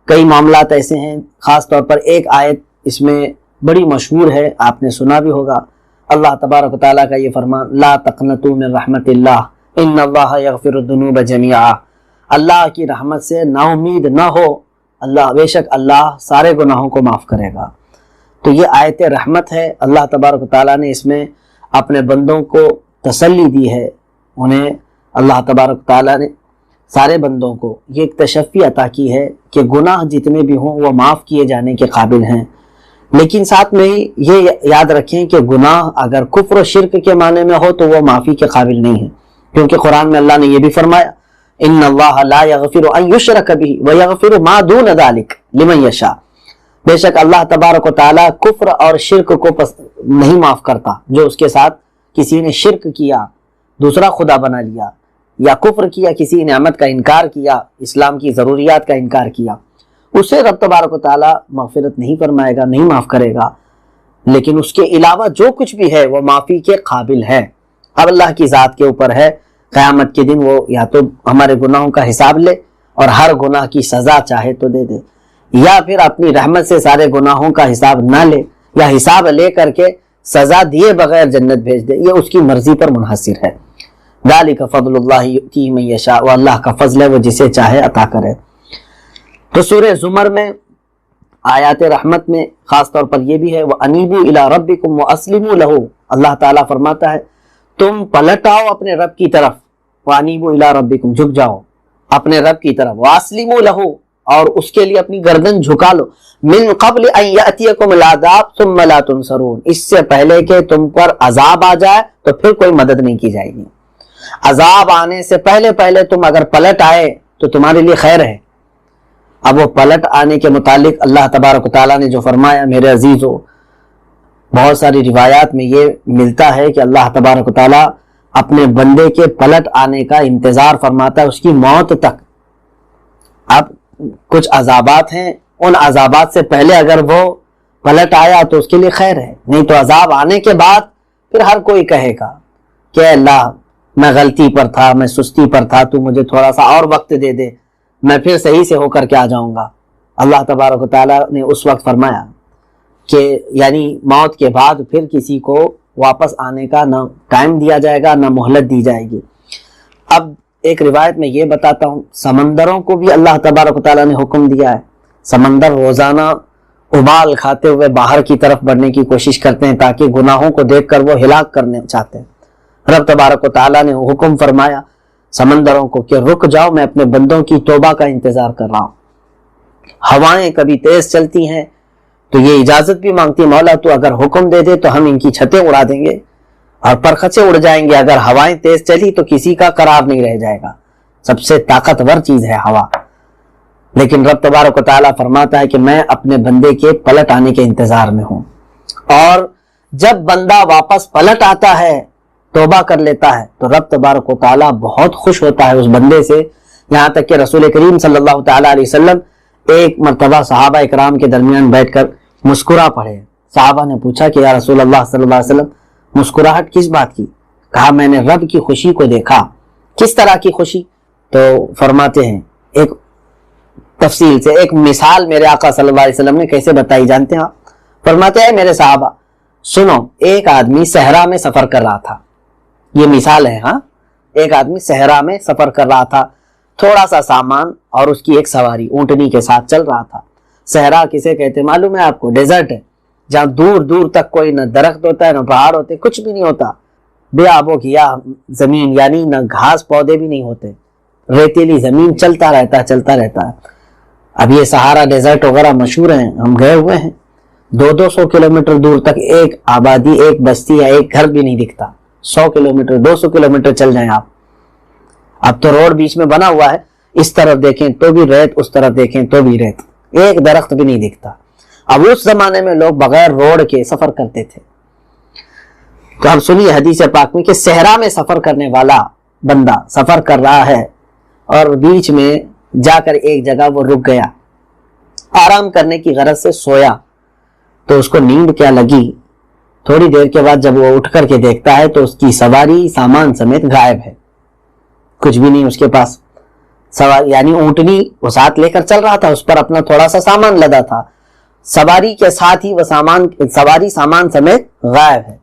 کئی معاملات ایسے ہیں، خاص طور پر ایک آیت اس میں بڑی مشہور ہے، آپ نے سنا بھی ہوگا، اللہ تبارک و تعالیٰ کا یہ فرمان، لا تقنطوا من رحمت اللہ ان اللہ یغفر الذنوب جميعا، اللہ کی رحمت سے نا امید نہ ہو، اللہ بے شک اللہ سارے گناہوں کو معاف کرے گا۔ تو یہ آیت رحمت ہے، اللہ تبارک و تعالیٰ نے اس میں اپنے بندوں کو تسلی دی ہے، انہیں اللہ تبارک و تعالیٰ نے سارے بندوں کو یہ ایک تشفی عطا کی ہے کہ گناہ جتنے بھی ہوں وہ معاف کیے جانے کے قابل ہیں، لیکن ساتھ میں یہ یاد رکھیں کہ گناہ اگر کفر و شرک کے معنی میں ہو تو وہ معافی کے قابل نہیں ہے، کیونکہ قرآن میں اللہ نے یہ بھی فرمایا، ان اللہ لا یغفر ان یشرک بہ ویغفر ما دون ذلک لمن یشاء، بے شک اللہ تبارک و تعالیٰ کفر اور شرک کو نہیں معاف کرتا، جو اس کے ساتھ کسی نے شرک کیا، دوسرا خدا بنا لیا، یا کفر کیا، کسی نعمت کا انکار کیا، اسلام کی ضروریات کا انکار کیا، اسے رب تبارک و تعالیٰ مغفرت نہیں فرمائے گا، نہیں معاف کرے گا، لیکن اس کے علاوہ جو کچھ بھی ہے وہ معافی کے قابل ہے۔ اب اللہ کی ذات کے اوپر ہے، قیامت کے دن وہ یا تو ہمارے گناہوں کا حساب لے اور ہر گناہ کی سزا چاہے تو دے دے، یا پھر اپنی رحمت سے سارے گناہوں کا حساب نہ لے، یا حساب لے کر کے سزا دیے بغیر جنت بھیج دے، یہ اس کی مرضی پر منحصر ہے۔ ذالک فضل اللہ یؤتیہ من یشاء، وہ اللہ کا فضل ہے، وہ جسے چاہے عطا کرے۔ تو سورہ زمر میں آیات رحمت میں خاص طور پر یہ بھی ہے، وَأَنِيبُوا إِلَىٰ رَبِّكُمْ وَأَسْلِمُوا لَهُ، اللہ تعالیٰ فرماتا ہے تم پلٹ آؤ اپنے رب کی طرف، وَأَنِيبُوا إِلَىٰ رَبِّكُمْ، جھک جاؤ اپنے رب کی طرف، وَأَسْلِمُوا لَهُ، اور اس کے لیے اپنی گردن جھکا لو، مِن قَبْلِ أَن يَأْتِيَكُمُ الْعَذَابُ ثُمَّ لَا تُنصَرُونَ، اس سے پہلے کہ تم پر عذاب آ جائے تو پھر کوئی مدد نہیں کی جائے گی۔ عذاب آنے سے پہلے تم اگر پلٹ آئے تو تمہارے لیے خیر ہے۔ اب وہ پلٹ آنے کے متعلق اللہ تبارک و تعالیٰ نے جو فرمایا، میرے عزیزو، بہت ساری روایات میں یہ ملتا ہے کہ اللہ تبارک و تعالیٰ اپنے بندے کے پلٹ آنے کا انتظار فرماتا ہے اس کی موت تک۔ اب کچھ عذابات ہیں، ان عذابات سے پہلے اگر وہ پلٹ آیا تو اس کے لیے خیر ہے، نہیں تو عذاب آنے کے بعد پھر ہر کوئی کہے گا کہ اللہ میں غلطی پر تھا، میں سستی پر تھا، تو مجھے تھوڑا سا اور وقت دے دے، میں پھر صحیح سے ہو کر کے آ جاؤں گا۔ اللہ تبارک و تعالیٰ نے اس وقت فرمایا کہ یعنی موت کے بعد پھر کسی کو واپس آنے کا نہ ٹائم دیا جائے گا نہ مہلت دی جائے گی۔ اب ایک روایت میں یہ بتاتا ہوں، سمندروں کو بھی اللہ تبارک و تعالیٰ نے حکم دیا ہے، سمندر روزانہ ابال کھاتے ہوئے باہر کی طرف بڑھنے کی کوشش کرتے ہیں تاکہ گناہوں کو دیکھ کر وہ ہلاک کرنے چاہتے ہیں۔ رب تبارک و تعالیٰ نے حکم فرمایا سمندروں کو کہ رک جاؤ، میں اپنے بندوں کی توبہ کا انتظار کر رہا ہوں۔ ہوائیں کبھی تیز چلتی ہیں تو یہ اجازت بھی مانگتی، مولا تو اگر حکم دے دے تو ہم ان کی چھتیں اڑا دیں گے اور پرخچے اڑ جائیں گے، اگر ہوائیں تیز چلی تو کسی کا قرار نہیں رہ جائے گا، سب سے طاقتور چیز ہے ہوا۔ لیکن رب تبارک و تعالیٰ فرماتا ہے کہ میں اپنے بندے کے پلٹ آنے کے انتظار میں ہوں، اور جب بندہ واپس پلٹ آتا ہے، توبہ کر لیتا ہے، تو رب تبارک و تعالیٰ بہت خوش ہوتا ہے اس بندے سے، یہاں تک کہ رسول کریم صلی اللہ تعالیٰ علیہ وسلم ایک مرتبہ صحابہ اکرام کے درمیان بیٹھ کر مسکرا پڑے۔ صحابہ نے پوچھا کہ یا رسول اللہ صلی اللہ علیہ وسلم مسکراہٹ کس بات کی؟ کہا میں نے رب کی خوشی کو دیکھا۔ کس طرح کی خوشی؟ تو فرماتے ہیں ایک تفصیل سے ایک مثال میرے آقا صلی اللہ علیہ وسلم نے کیسے بتائی جانتے ہیں آپ؟ فرماتے ہیں میرے صحابہ سنو، ایک آدمی صحرا میں سفر کر رہا تھا، یہ مثال ہے، ہاں، ایک آدمی صحرا میں سفر کر رہا تھا، تھوڑا سا سامان اور اس کی ایک سواری اونٹنی کے ساتھ چل رہا تھا۔ صحرا کسے کہتے معلوم ہے آپ کو؟ ڈیزرٹ ہے، جہاں دور دور تک کوئی نہ درخت ہوتا ہے نہ پہاڑ ہوتے، کچھ بھی نہیں ہوتا، بے آب و گیا زمین، یعنی نہ گھاس پودے بھی نہیں ہوتے، ریتیلی زمین، چلتا رہتا ہے۔ اب یہ سہارا ڈیزرٹ وغیرہ مشہور ہیں، ہم گئے ہوئے ہیں، 200 کلومیٹر دور تک ایک آبادی، ایک بستی یا ایک گھر بھی نہیں دکھتا، 100 کلومیٹر 200 کلومیٹر چل جائیں آپ۔ اب تو روڈ بیچ میں بنا ہوا ہے، اس طرف دیکھیں تو بھی ریت، اس طرف دیکھیں تو بھی ریت، ایک درخت بھی نہیں دکھتا۔ اب اس زمانے میں لوگ بغیر روڈ کے سفر کرتے تھے۔ تو اب سنیے حدیث پاک میں کہ صحرا میں سفر کرنے والا بندہ سفر کر رہا ہے اور بیچ میں جا کر ایک جگہ وہ رک گیا، آرام کرنے کی غرض سے سویا، تو اس کو نیند کیا لگی، تھوڑی دیر کے بعد جب وہ اٹھ کر کے دیکھتا ہے تو اس کی سواری سامان سمیت غائب ہے، کچھ بھی نہیں اس کے پاس۔ سواری یعنی اونٹنی وہ ساتھ لے کر چل رہا تھا, اس پر اپنا تھوڑا سا سامان لدا تھا, سواری کے ساتھ ہی وہ سواری سامان سمیت غائب ہے.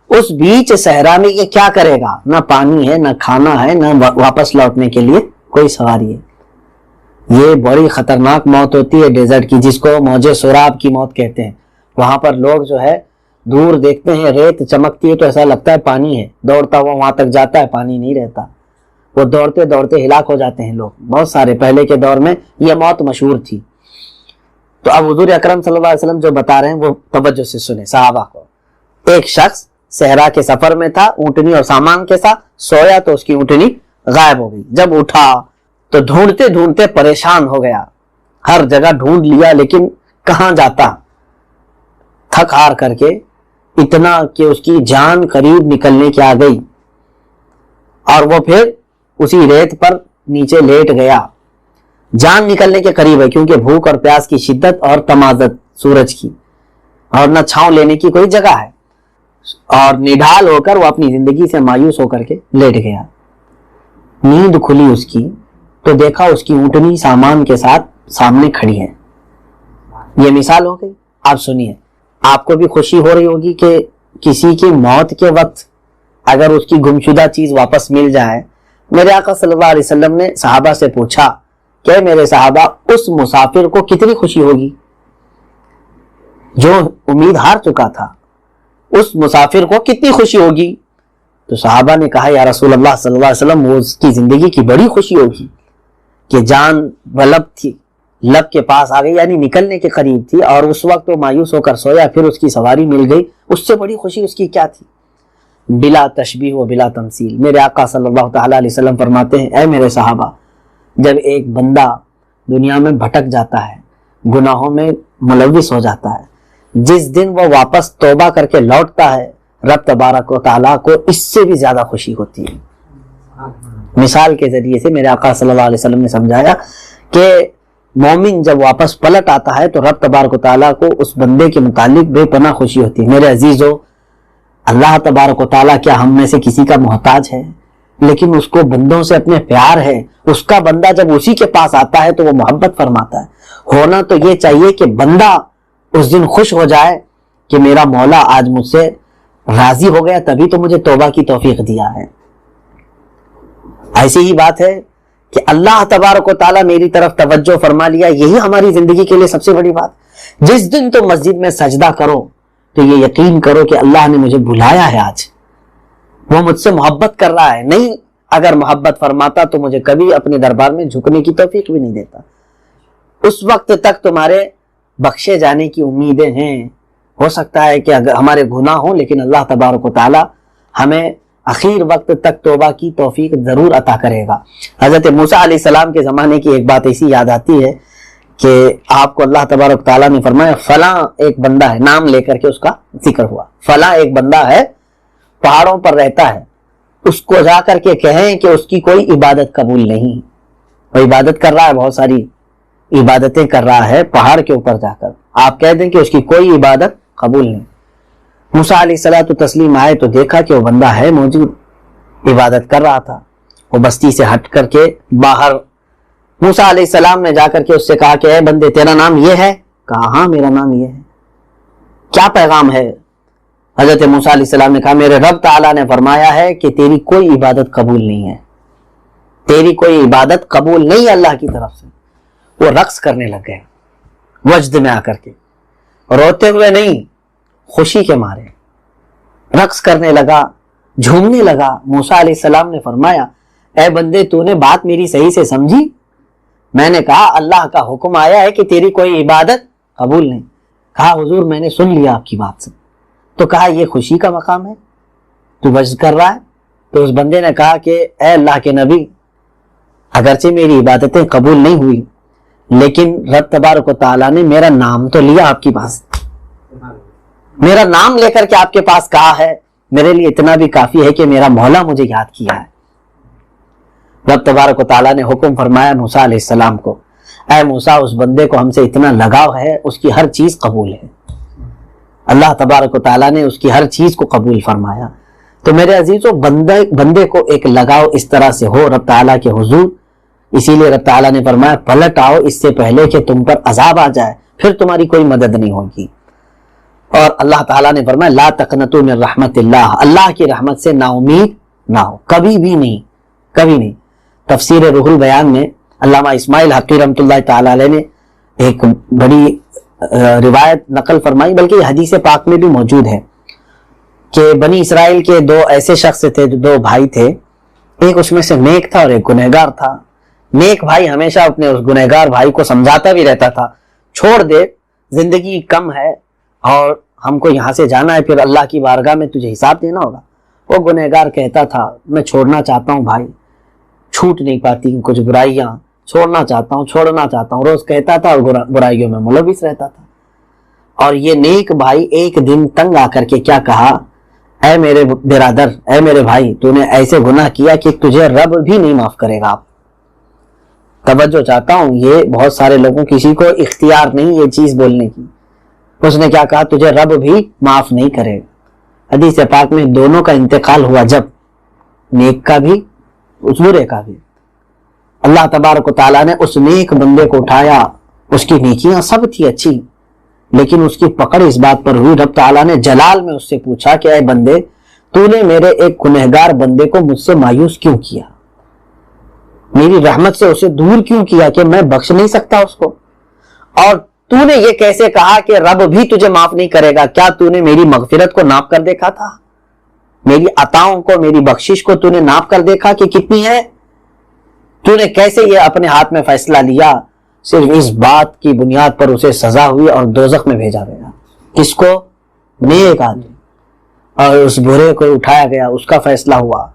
اس بیچ صحرا میں یہ کیا کرے گا؟ نہ پانی ہے, نہ کھانا ہے, نہ واپس لوٹنے کے لیے کوئی سواری ہے. یہ بڑی خطرناک موت ہوتی ہے ڈیزرٹ کی, جس کو موج سراب کی موت کہتے ہیں. وہاں پر لوگ جو ہے دور دیکھتے ہیں ریت چمکتی ہے تو ایسا لگتا ہے پانی ہے, دوڑتا ہوا وہاں تک جاتا ہے, پانی نہیں رہتا, وہ دوڑتے دوڑتے ہلاک ہو جاتے ہیں لوگ. بہت سارے پہلے کے دور میں یہ موت مشہور تھی. تو اب حضور اکرم صلی اللہ علیہ وسلم جو بتا رہے ہیں وہ توجہ سے سنیں صحابہ کو. ایک شخص صحرا کے سفر میں تھا, اونٹنی اور سامان کے ساتھ سویا تو اس کی اونٹنی غائب ہو گئی. جب اٹھا تو ڈھونڈتے ڈھونڈتے پریشان ہو گیا, ہر جگہ ڈھونڈ لیا لیکن کہاں جاتا, تھک ہار کر کے اتنا کہ اس کی جان قریب نکلنے کی آ گئی, اور وہ پھر اسی ریت پر نیچے لیٹ گیا. جان نکلنے کے قریب ہے کیونکہ بھوک اور پیاس کی شدت اور تمازت سورج کی, اور نہ چھاؤں لینے کی کوئی جگہ ہے, اور نڈھال ہو کر وہ اپنی زندگی سے مایوس ہو کر کے لیٹ گیا. نیند کھلی اس کی تو دیکھا اس کی اونٹنی سامان کے ساتھ سامنے کھڑی ہے. یہ مثال ہو گئی. آپ سنیے, آپ کو بھی خوشی ہو رہی ہوگی کہ کسی کی موت کے وقت اگر اس کی گمشدہ چیز واپس مل جائے. میرے آقا صلی اللہ علیہ وسلم نے صحابہ سے پوچھا کہ میرے صحابہ اس مسافر کو کتنی خوشی ہوگی جو امید ہار چکا تھا, اس مسافر کو کتنی خوشی ہوگی؟ تو صحابہ نے کہا یا رسول اللہ صلی اللہ علیہ وسلم, وہ اس کی زندگی کی بڑی خوشی ہوگی کہ جان بلب تھی, لب کے پاس آ گئی, یعنی نکلنے کے قریب تھی, اور اس وقت وہ مایوس ہو کر سویا, پھر اس کی سواری مل گئی. اس سے بڑی خوشی اس کی کیا تھی؟ بلا تشبیہ و بلا تمثیل. میرے آقا صلی اللہ تعالی علیہ وسلم فرماتے ہیں, اے میرے صحابہ, جب ایک بندہ دنیا میں بھٹک جاتا ہے, گناہوں میں ملوث ہو جاتا ہے, جس دن وہ واپس توبہ کر کے لوٹتا ہے, رب تبارک و تعالیٰ کو اس سے بھی زیادہ خوشی ہوتی ہے. مثال کے ذریعے سے میرے آقا صلی اللہ علیہ وسلم نے سمجھایا کہ مومن جب واپس پلٹ آتا ہے تو رب تبارک و تعالیٰ کو اس بندے کے متعلق بے پناہ خوشی ہوتی ہے. میرے عزیزو, اللہ تبارک و تعالیٰ کیا ہم میں سے کسی کا محتاج ہے؟ لیکن اس کو بندوں سے اپنے پیار ہے. اس کا بندہ جب اسی کے پاس آتا ہے تو وہ محبت فرماتا ہے. ہونا تو یہ چاہیے کہ بندہ اس دن خوش ہو جائے کہ میرا مولا آج مجھ سے راضی ہو گیا, تبھی تو مجھے توبہ کی توفیق دیا ہے. ایسی ہی بات ہے کہ اللہ تبارک و تعالیٰ میری طرف توجہ فرما لیا, یہی ہماری زندگی کے لیے سب سے بڑی بات. جس دن تو مسجد میں سجدہ کرو تو یہ یقین کرو کہ اللہ نے مجھے بلایا ہے, آج وہ مجھ سے محبت کر رہا ہے. نہیں اگر محبت فرماتا تو مجھے کبھی اپنے دربار میں جھکنے کی توفیق بھی نہیں دیتا. اس وقت تک تمہارے بخشے جانے کی امیدیں ہیں. ہو سکتا ہے کہ اگر ہمارے گناہ ہوں, لیکن اللہ تبارک و تعالی ہمیں اخیر وقت تک توبہ کی توفیق ضرور عطا کرے گا. حضرت موسیٰ علیہ السلام کے زمانے کی ایک بات ایسی یاد آتی ہے کہ آپ کو اللہ تبارک و تعالیٰ نے فرمایا فلاں ایک بندہ ہے, نام لے کر کے اس کا ذکر ہوا, فلاں ایک بندہ ہے پہاڑوں پر رہتا ہے, اس کو جا کر کے کہیں کہ اس کی کوئی عبادت قبول نہیں. وہ عبادت کر رہا ہے, بہت ساری عبادتیں کر رہا ہے پہاڑ کے اوپر جا کر, آپ کہہ دیں کہ اس کی کوئی عبادت قبول نہیں. موسیٰ علیہ الصلوۃ والتسلیم آئے تو دیکھا کہ وہ بندہ ہے موجود, عبادت کر رہا تھا. وہ بستی سے ہٹ کر کے باہر, موسیٰ علیہ السلام نے جا کر کے اس سے کہا کہ اے بندے تیرا نام یہ ہے؟ کہا ہاں میرا نام یہ ہے. کیا پیغام ہے؟ حضرت موسیٰ علیہ السلام نے کہا میرے رب تعالیٰ نے فرمایا ہے کہ تیری کوئی عبادت قبول نہیں ہے, تیری کوئی عبادت قبول نہیں ہے اللہ کی طرف سے. وہ رقص کرنے لگ گئے وجد میں آ کر کے, روتے ہوئے نہیں, خوشی کے مارے رقص کرنے لگا, جھومنے لگا. موسیٰ علیہ السلام نے فرمایا اے بندے تو نے بات میری صحیح سے سمجھی؟ میں نے کہا اللہ کا حکم آیا ہے کہ تیری کوئی عبادت قبول نہیں. کہا حضور میں نے سن لیا آپ کی بات سے. تو کہا یہ خوشی کا مقام ہے, تو وجد کر رہا ہے. تو اس بندے نے کہا کہ اے اللہ کے نبی, اگرچہ میری عبادتیں قبول نہیں ہوئی لیکن رب تبارک و تعالیٰ نے میرا نام تو لیا آپ کی پاس, میرا نام لے کر کے آپ کے پاس کہا ہے, میرے لیے اتنا بھی کافی ہے کہ میرا مولا مجھے یاد کیا ہے. رب تبارک و تعالیٰ نے حکم فرمایا موسیٰ علیہ السلام کو, اے موسیٰ اس بندے کو ہم سے اتنا لگاؤ ہے, اس کی ہر چیز قبول ہے. اللہ تبارک و تعالیٰ نے اس کی ہر چیز کو قبول فرمایا. تو میرے عزیزو, بندے کو ایک لگاؤ اس طرح سے ہو رب تعالیٰ کے حضور اسی لیے رب تعالیٰ نے فرمایا پلٹ آؤ اس سے پہلے کہ تم پر عذاب آ جائے، پھر تمہاری کوئی مدد نہیں ہوگی۔ اور اللہ تعالیٰ نے فرمایا لا تقنطوا من رحمت اللہ، اللہ کی رحمت سے نا امید نہ ہو، کبھی بھی نہیں، کبھی نہیں۔ تفسیر روح البیان میں علامہ اسماعیل حقی رحمۃ اللہ تعالیٰ علیہ نے ایک بڑی روایت نقل فرمائی، بلکہ یہ حدیث پاک میں بھی موجود ہے کہ بنی اسرائیل کے دو ایسے شخص تھے، دو بھائی تھے، ایک اس میں سے نیک تھا اور ایک گنہگار تھا۔ نیک بھائی ہمیشہ اپنے اس گنہگار بھائی کو سمجھاتا بھی رہتا تھا، چھوڑ دے، زندگی کم ہے اور ہم کو یہاں سے جانا ہے، پھر اللہ کی بارگاہ میں تجھے حساب دینا ہوگا۔ وہ گنہگار کہتا تھا میں چھوڑنا چاہتا ہوں بھائی، چھوٹ نہیں پاتی کچھ برائیاں، چھوڑنا چاہتا ہوں، روز کہتا تھا اور برائیوں میں ملوث رہتا تھا۔ اور یہ نیک بھائی ایک دن تنگ آ کر کے کیا کہا، اے میرے برادر، اے میرے بھائی، تو نے ایسے گناہ کیا کہ تجھے رب بھی نہیں معاف کرے گا۔ توجہ چاہتا ہوں، یہ بہت سارے لوگوں کسی کو اختیار نہیں یہ چیز بولنے کی۔ اس نے کیا کہا، تجھے رب بھی معاف نہیں کرے گا۔ حدیث پاک میں دونوں کا انتقال ہوا، جب نیک کا بھی اس برے کا بھی۔ اللہ تبارک و تعالیٰ نے اس نیک بندے کو اٹھایا، اس کی نیکیاں سب تھی اچھی، لیکن اس کی پکڑ اس بات پر ہوئی، رب تعالیٰ نے جلال میں اس سے پوچھا کہ اے بندے، تو نے میرے ایک گنہگار بندے کو مجھ سے مایوس کیوں کیا، میری رحمت سے اسے دور کیوں کیا کہ میں بخش نہیں سکتا اس کو؟ اور تو نے یہ کیسے کہا کہ رب بھی تجھے معاف نہیں کرے گا؟ کیا تو نے میری مغفرت کو ناپ کر دیکھا تھا؟ میری عطاؤں کو، میری بخشش کو تو نے ناپ کر دیکھا کہ کتنی ہے؟ تو نے کیسے یہ اپنے ہاتھ میں فیصلہ لیا؟ صرف اس بات کی بنیاد پر اسے سزا ہوئی اور دوزخ میں بھیجا گیا۔ کس کو؟ نیک آدمی۔ اور اس برے کو اٹھایا گیا، اس کا فیصلہ ہوا۔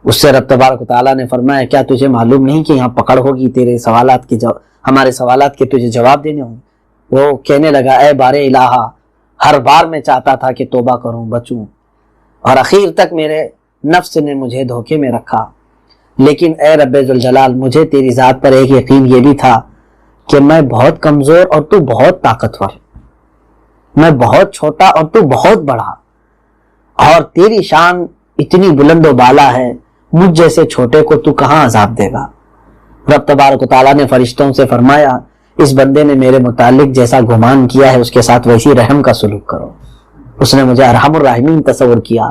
اس سے رب تبارک و تعالیٰ نے فرمایا کیا تجھے معلوم نہیں کہ یہاں پکڑ ہوگی، تیرے سوالات کی ہمارے سوالات کے تجھے جواب دینے ہوں گے۔ وہ کہنے لگا اے بار الہا، ہر بار میں چاہتا تھا کہ توبہ کروں، بچوں، اور اخیر تک میرے نفس نے مجھے دھوکے میں رکھا، لیکن اے رب ذوالجلال مجھے تیری ذات پر ایک یقین یہ بھی تھا کہ میں بہت کمزور اور تو بہت طاقتور، میں بہت چھوٹا اور تو بہت بڑا، اور تیری شان اتنی بلند و بالا ہے، مجھ جیسے چھوٹے کو تو کہاں عذاب دے گا؟ رب تبارک و تعالیٰ نے فرشتوں سے فرمایا اس بندے نے میرے متعلق جیسا گمان کیا ہے اس کے ساتھ ویسی رحم کا سلوک کرو۔ اس نے مجھے ارحم الراحمین تصور کیا،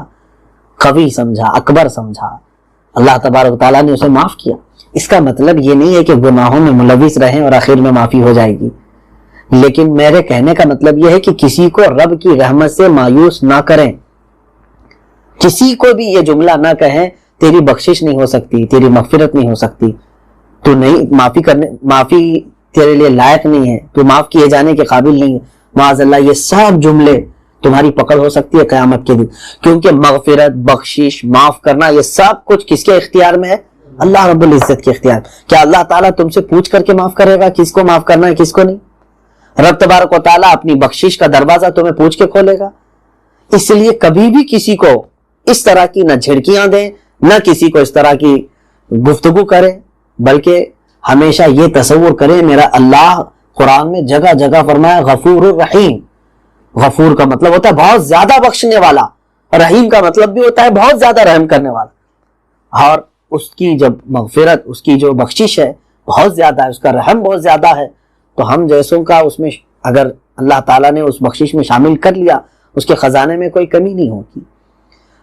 قوی سمجھا، اکبر سمجھا، اللہ تبارک و تعالیٰ نے اسے معاف کیا۔ اس کا مطلب یہ نہیں ہے کہ گناہوں میں ملوث رہیں اور آخر میں معافی ہو جائے گی، لیکن میرے کہنے کا مطلب یہ ہے کہ کسی کو رب کی رحمت سے مایوس نہ کریں، کسی کو بھی یہ جملہ نہ کہیں تیری بخشش نہیں ہو سکتی، تیری مغفرت نہیں ہو سکتی، تو نہیں معافی تیرے لیے لائق نہیں ہے، تو معاف کیے جانے کے قابل نہیں ہے، معاذ اللہ، یہ سب جملے تمہاری پکڑ ہو سکتی ہے قیامت کے دن، کیونکہ مغفرت، بخشش، معاف کرنا یہ سب کچھ کس کے اختیار میں ہے؟ اللہ رب العزت کے اختیار۔ کیا اللہ تعالیٰ تم سے پوچھ کر کے معاف کرے گا کس کو معاف کرنا ہے کس کو نہیں؟ رب تبارک و تعالیٰ اپنی بخشش کا دروازہ تمہیں پوچھ کے کھولے گا۔ اس لیے کبھی بھی کسی کو اس طرح کی نہ جھڑکیاں دیں، نہ کسی کو اس طرح کی گفتگو کریں، بلکہ ہمیشہ یہ تصور کریں میرا اللہ قرآن میں جگہ جگہ فرمایا غفور الرحیم۔ غفور کا مطلب ہوتا ہے بہت زیادہ بخشنے والا، رحیم کا مطلب بھی ہوتا ہے بہت زیادہ رحم کرنے والا، اور اس کی جب مغفرت، اس کی جو بخشش ہے بہت زیادہ ہے، اس کا رحم بہت زیادہ ہے، تو ہم جیسوں کا اس میں اگر اللہ تعالیٰ نے اس بخشش میں شامل کر لیا، اس کے خزانے میں کوئی کمی نہیں ہوگی۔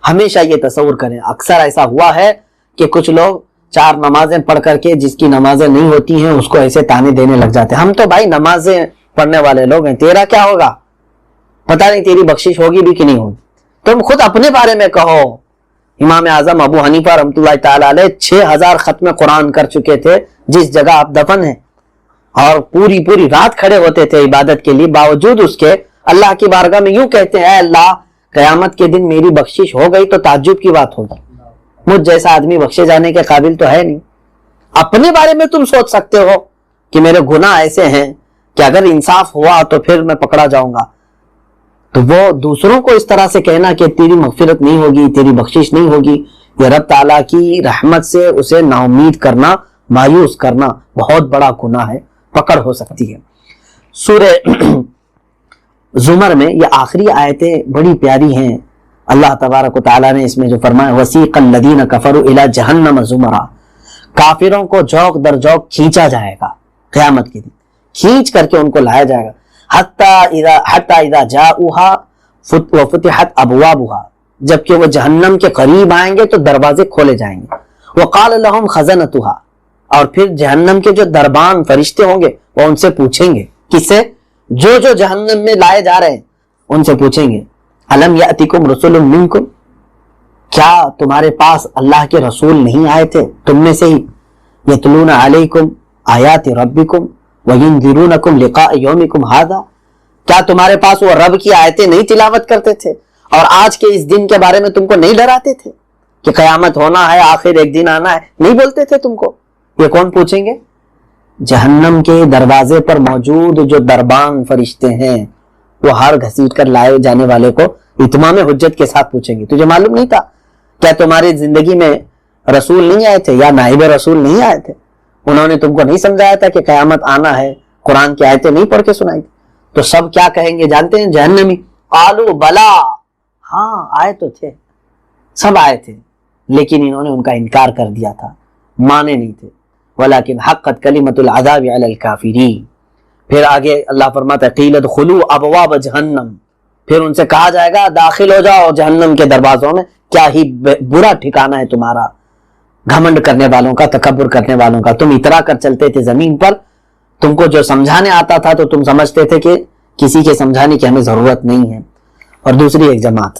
ہمیشہ یہ تصور کریں، اکثر ایسا ہوا ہے کہ کچھ لوگ 4 نمازیں پڑھ کر کے جس کی نمازیں نہیں ہوتی ہیں اس کو ایسے تانے دینے لگ جاتے ہیں، ہم تو بھائی نمازیں پڑھنے والے لوگ ہیں، تیرا کیا ہوگا؟ پتہ نہیں تیری بخشش ہوگی بھی کہ نہیں ہوگی۔ تم خود اپنے بارے میں کہو، امام اعظم ابو حنیفہ رحمۃ اللہ تعالیٰ علیہ 6000 ختم قرآن کر چکے تھے جس جگہ آپ دفن ہیں، اور پوری رات کھڑے ہوتے تھے عبادت کے لیے، باوجود اس کے اللہ کی بارگاہ میں یوں کہتے ہیں اے اللہ قیامت کے دن میری بخشش ہو گئی تو تعجب کی بات ہوگی، مجھ جیسا آدمی بخشے جانے کے قابل تو ہے نہیں۔ اپنے بارے میں تم سوچ سکتے ہو کہ میرے گناہ ایسے ہیں کہ اگر انصاف ہوا تو پھر میں پکڑا جاؤں گا، تو وہ دوسروں کو اس طرح سے کہنا کہ تیری مغفرت نہیں ہوگی، تیری بخشش نہیں ہوگی، یہ رب تعالیٰ کی رحمت سے اسے نا امید کرنا، مایوس کرنا بہت بڑا گناہ ہے، پکڑ ہو سکتی ہے۔ سورہ زمر میں یہ آخری آیتیں بڑی پیاری ہیں، اللہ تبارک و تعالیٰ نے اس میں جو فرمایا وَسِيقَ الَّذِينَ كَفَرُوا إِلَى جَهَنَّمَ زُمَرًا، کافروں کو جوق در جوق کھینچا جائے گا قیامت کے دن، کھینچ کر کے ان کو لایا جائے گا. حتی اذا جاؤہا وفتحت ابوابہا، جبکہ وہ جہنم کے قریب آئیں گے تو دروازے کھولے جائیں گے. وقال لہم خزنتہا، اور پھر جہنم کے جو دربان فرشتے ہوں گے وہ ان سے پوچھیں گے. کس سے؟ جو جہنم میں لائے جا رہے ہیں ان سے پوچھیں گے الم یأتکم رسل منکم، کیا تمہارے پاس اللہ کے رسول نہیں آئے تھے تم میں سے ہی؟ یتلون علیکم آیات ربکم وینذرونکم لقاء یومکم ھذا، کیا تمہارے پاس وہ رب کی آیتیں نہیں تلاوت کرتے تھے اور آج کے اس دن کے بارے میں تم کو نہیں ڈراتے تھے کہ قیامت ہونا ہے، آخر ایک دن آنا ہے؟ نہیں بولتے تھے تم کو؟ یہ کون پوچھیں گے؟ جہنم کے دروازے پر موجود جو دربان فرشتے ہیں وہ ہر گھسیٹ کر لائے جانے والے کو اتمام حجت کے ساتھ پوچھیں گے تجھے معلوم نہیں تھا؟ کیا تمہاری زندگی میں رسول نہیں آئے تھے یا نائب رسول نہیں آئے تھے؟ انہوں نے تم کو نہیں سمجھایا تھا کہ قیامت آنا ہے؟ قرآن کی آیتیں نہیں پڑھ کے سنائی تھی؟ تو سب کیا کہیں گے جانتے ہیں جہنمی؟ قالوا بلا، ہاں آئے تو تھے، سب آئے تھے، لیکن انہوں نے ان کا انکار کر دیا تھا، مانے نہیں تھے. ولیکن حقت کلمۃ العذاب علی الکافرین. پھر آگے اللہ فرماتا ہے قیل ادخلوا ابواب جہنم، پھر ان سے کہا جائے گا داخل ہو جاؤ جہنم کے دروازوں میں، کیا ہی برا ٹھکانہ ہے تمہارا، گھمنڈ کرنے والوں کا، تکبر کرنے والوں کا. تم اترا کر چلتے تھے زمین پر، تم کو جو سمجھانے آتا تھا تو تم سمجھتے تھے کہ کسی کے سمجھانے کی ہمیں ضرورت نہیں ہے. اور دوسری ایک جماعت،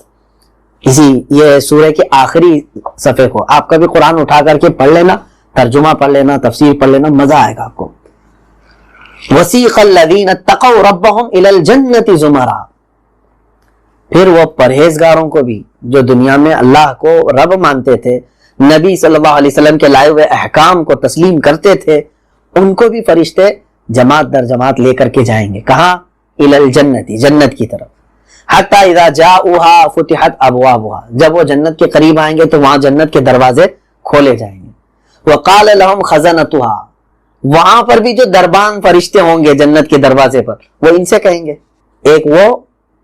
یہ سورہ کے آخری صفحے کو آپ کبھی قرآن اٹھا کر کے پڑھ لینا، ترجمہ پڑھ لینا، تفسیر پڑھ لینا، مزہ آئے گا آپ کو. وسیق الذین اتقوا ربهم الی الجنۃ زمرا، پھر وہ پرہیزگاروں کو بھی جو دنیا میں اللہ کو رب مانتے تھے، نبی صلی اللہ علیہ وسلم کے لائے ہوئے احکام کو تسلیم کرتے تھے، ان کو بھی فرشتے جماعت در جماعت لے کر کے جائیں گے. کہاں؟ الی الجنۃ، جنت کی طرف. حتی اذا جاؤہا فتحت ابوابہا، جب وہ جنت کے قریب آئیں گے تو وہاں جنت کے دروازے کھولے جائیں گے. وقال لہم خزنتہا، وہاں پر بھی جو دربان فرشتے ہوں گے جنت کے دروازے پر وہ ان سے کہیں گے، ایک وہ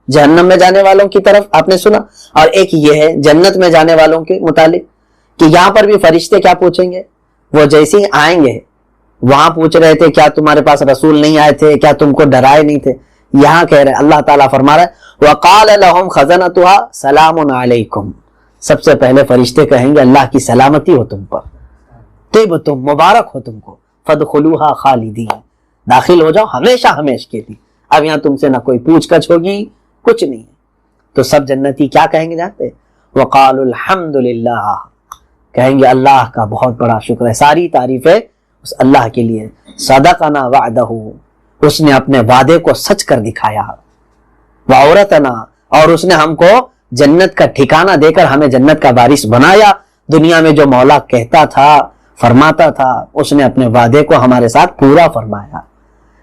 جہنم میں جانے والوں کی طرف آپ نے سنا، اور ایک یہ ہے جنت میں جانے والوں کے متعلق، کہ یہاں پر بھی فرشتے کیا پوچھیں گے؟ وہ جیسے ہی آئیں گے وہاں پوچھ رہے تھے کیا تمہارے پاس رسول نہیں آئے تھے، کیا تم کو ڈرائے نہیں تھے؟ یہاں کہہ رہے اللہ تعالیٰ فرما رہا ہے وقال لہم خزنتہا سلام علیکم، سب سے پہلے فرشتے کہیں گے اللہ کی سلامتی ہو تم پر، طبتم، مبارک ہو تم کو، فادخلوہا خالدین، داخل ہو جاؤ ہمیشہ ہمیشہ کے لیے، اب یہاں تم سے نہ کوئی پوچھ گچھ ہوگی، کچھ نہیں. تو سب جنتی کیا کہیں گے جانتے؟ وقالوا الحمدللہ، کہیں گے اللہ کا بہت بڑا شکر ہے، ساری تعریفیں اس اللہ کے لیے. صدقنا وعدہ، اس نے اپنے وعدے کو سچ کر دکھایا. وعورتنا، اور اس نے ہم کو جنت کا ٹھکانہ دے کر ہمیں جنت کا وارث بنایا. دنیا میں جو مولا کہتا تھا، فرماتا تھا، اس نے اپنے وعدے کو ہمارے ساتھ پورا فرمایا.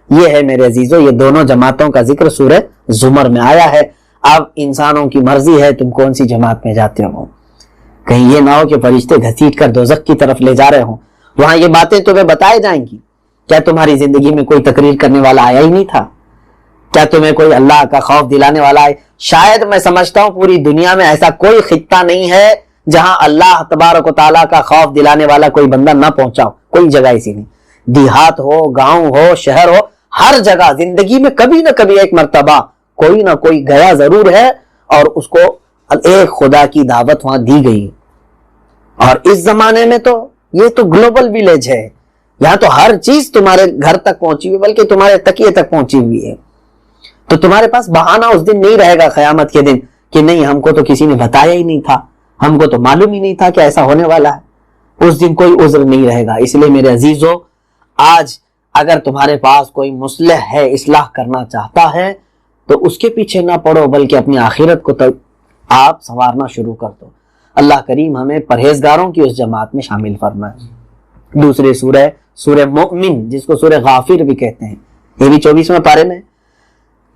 یہ ہے میرے عزیزو، یہ دونوں جماعتوں کا ذکر سورہ زمر میں آیا ہے. اب انسانوں کی مرضی ہے تم کون سی جماعت میں جاتے ہو، کہیں یہ نہ ہو کہ فرشتے گھسیٹ کر دوزخ کی طرف لے جا رہے ہوں، وہاں یہ باتیں تمہیں بتائی جائیں گی. کیا تمہاری زندگی میں کوئی تقریر کرنے والا آیا ہی نہیں تھا؟ کیا تمہیں کوئی اللہ کا خوف دلانے والا ہے؟ شاید میں سمجھتا ہوں پوری دنیا میں ایسا کوئی خطہ نہیں ہے جہاں اللہ تبارک و تعالیٰ کا خوف دلانے والا کوئی بندہ نہ پہنچا ہو. کوئی جگہ ایسی نہیں، دیہات ہو، گاؤں ہو، شہر ہو، ہر جگہ زندگی میں کبھی نہ کبھی ایک مرتبہ کوئی نہ کوئی گیا ضرور ہے اور اس کو ایک خدا کی دعوت وہاں دی گئی. اور اس زمانے میں تو یہ تو گلوبل ویلیج ہے، یہاں تو ہر چیز تمہارے گھر تک پہنچی ہوئی، بلکہ تمہارے تکیے تک پہنچی ہوئی ہے. تو تمہارے پاس بہانہ اس دن نہیں رہے گا قیامت کے دن کہ نہیں ہم کو تو کسی نے بتایا ہی نہیں تھا، ہم کو تو معلوم ہی نہیں تھا کہ ایسا ہونے والا ہے. اس دن کوئی عذر نہیں رہے گا. اس لیے میرے عزیزو، آج اگر تمہارے پاس کوئی مصلح ہے، اصلاح کرنا چاہتا ہے، تو اس کے پیچھے نہ پڑو، بلکہ اپنی آخرت کو آپ سنوارنا شروع کر دو. اللہ کریم ہمیں پرہیزگاروں کی اس جماعت میں شامل فرمائے. دوسری سورہ مومن، جس کو سورہ غافر بھی کہتے ہیں، یہ بھی 24ویں پارے میں،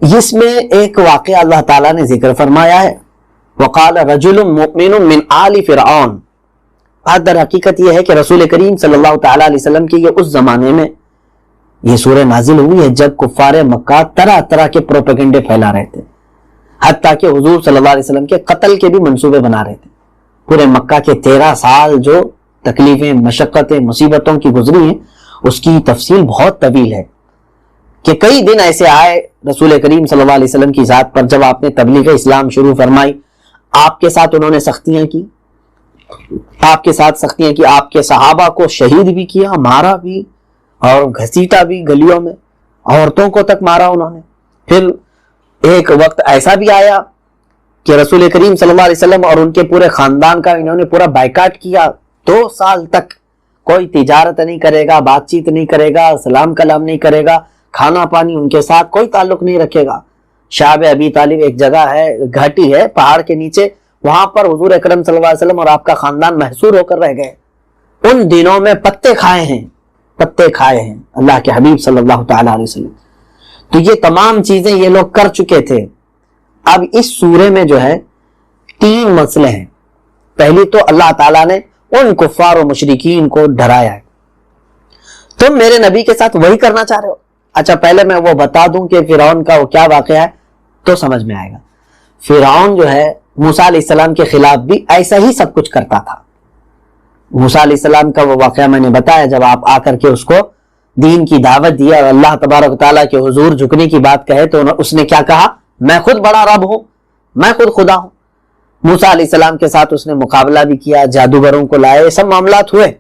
اس میں ایک واقعہ اللہ تعالیٰ نے ذکر فرمایا ہے. وقال رجل مؤمن من آل فرعون. بات در حقیقت یہ ہے کہ رسول کریم صلی اللہ تعالیٰ علیہ وسلم کی یہ اس زمانے میں یہ سورہ نازل ہوئی ہے جب کفار مکہ طرح طرح کے پروپیگنڈے پھیلا رہے تھے، حتیٰ کہ حضور صلی اللہ علیہ وسلم کے قتل کے بھی منصوبے بنا رہے تھے. پورے مکہ کے 13 سال جو تکلیفیں، مشقتیں، مصیبتوں کی گزری ہیں، اس کی تفصیل بہت طویل ہے کہ کئی دن ایسے آئے رسول کریم صلی اللہ علیہ وسلم کی ذات پر جب آپ نے تبلیغ اسلام شروع فرمائی، آپ کے ساتھ انہوں نے سختیاں کی، آپ کے ساتھ سختیاں کی، آپ کے صحابہ کو شہید بھی کیا، مارا بھی اور گھسیٹا بھی گلیوں میں، عورتوں کو تک مارا انہوں نے۔ پھر ایک وقت ایسا بھی آیا کہ رسول کریم صلی اللہ علیہ وسلم اور ان کے پورے خاندان کا انہوں نے پورا بائیکاٹ کیا، 2 سال تک کوئی تجارت نہیں کرے گا، بات چیت نہیں کرے گا، سلام کلام نہیں کرے گا، کھانا پانی ان کے ساتھ کوئی تعلق نہیں رکھے گا۔ شعب ابی طالب ایک جگہ ہے، گھاٹی ہے پہاڑ کے نیچے، وہاں پر حضور اکرم صلی اللہ علیہ وسلم اور آپ کا خاندان محصور ہو کر رہ گئے۔ ان دنوں میں پتے کھائے ہیں اللہ کے حبیب صلی اللہ تعالی علیہ وسلم۔ تو یہ تمام چیزیں یہ لوگ کر چکے تھے۔ اب اس سورے میں جو ہے 3 مسئلے ہیں۔ پہلی تو اللہ تعالیٰ نے ان کفار و مشرکین کو ڈرایا ہے، تم میرے نبی کے ساتھ وہی کرنا چاہ رہے ہو۔ اچھا پہلے میں وہ بتا دوں کہ فرعون کا وہ کیا واقعہ ہے تو سمجھ میں آئے گا۔ فرعون جو ہے موسیٰ علیہ السلام کے خلاف بھی ایسا ہی سب کچھ کرتا تھا۔ موسیٰ علیہ السلام کا وہ واقعہ میں نے بتایا، جب آپ آ کر کے اس کو دین کی دعوت دیا اور اللہ تبارک و تعالیٰ کے حضور جھکنے کی بات کہے تو اس نے کیا کہا؟ میں خود بڑا رب ہوں، میں خود خدا ہوں۔ موسیٰ علیہ السلام کے ساتھ اس نے مقابلہ بھی کیا، جادوگروں کو لائے، سب معاملات ہوئے،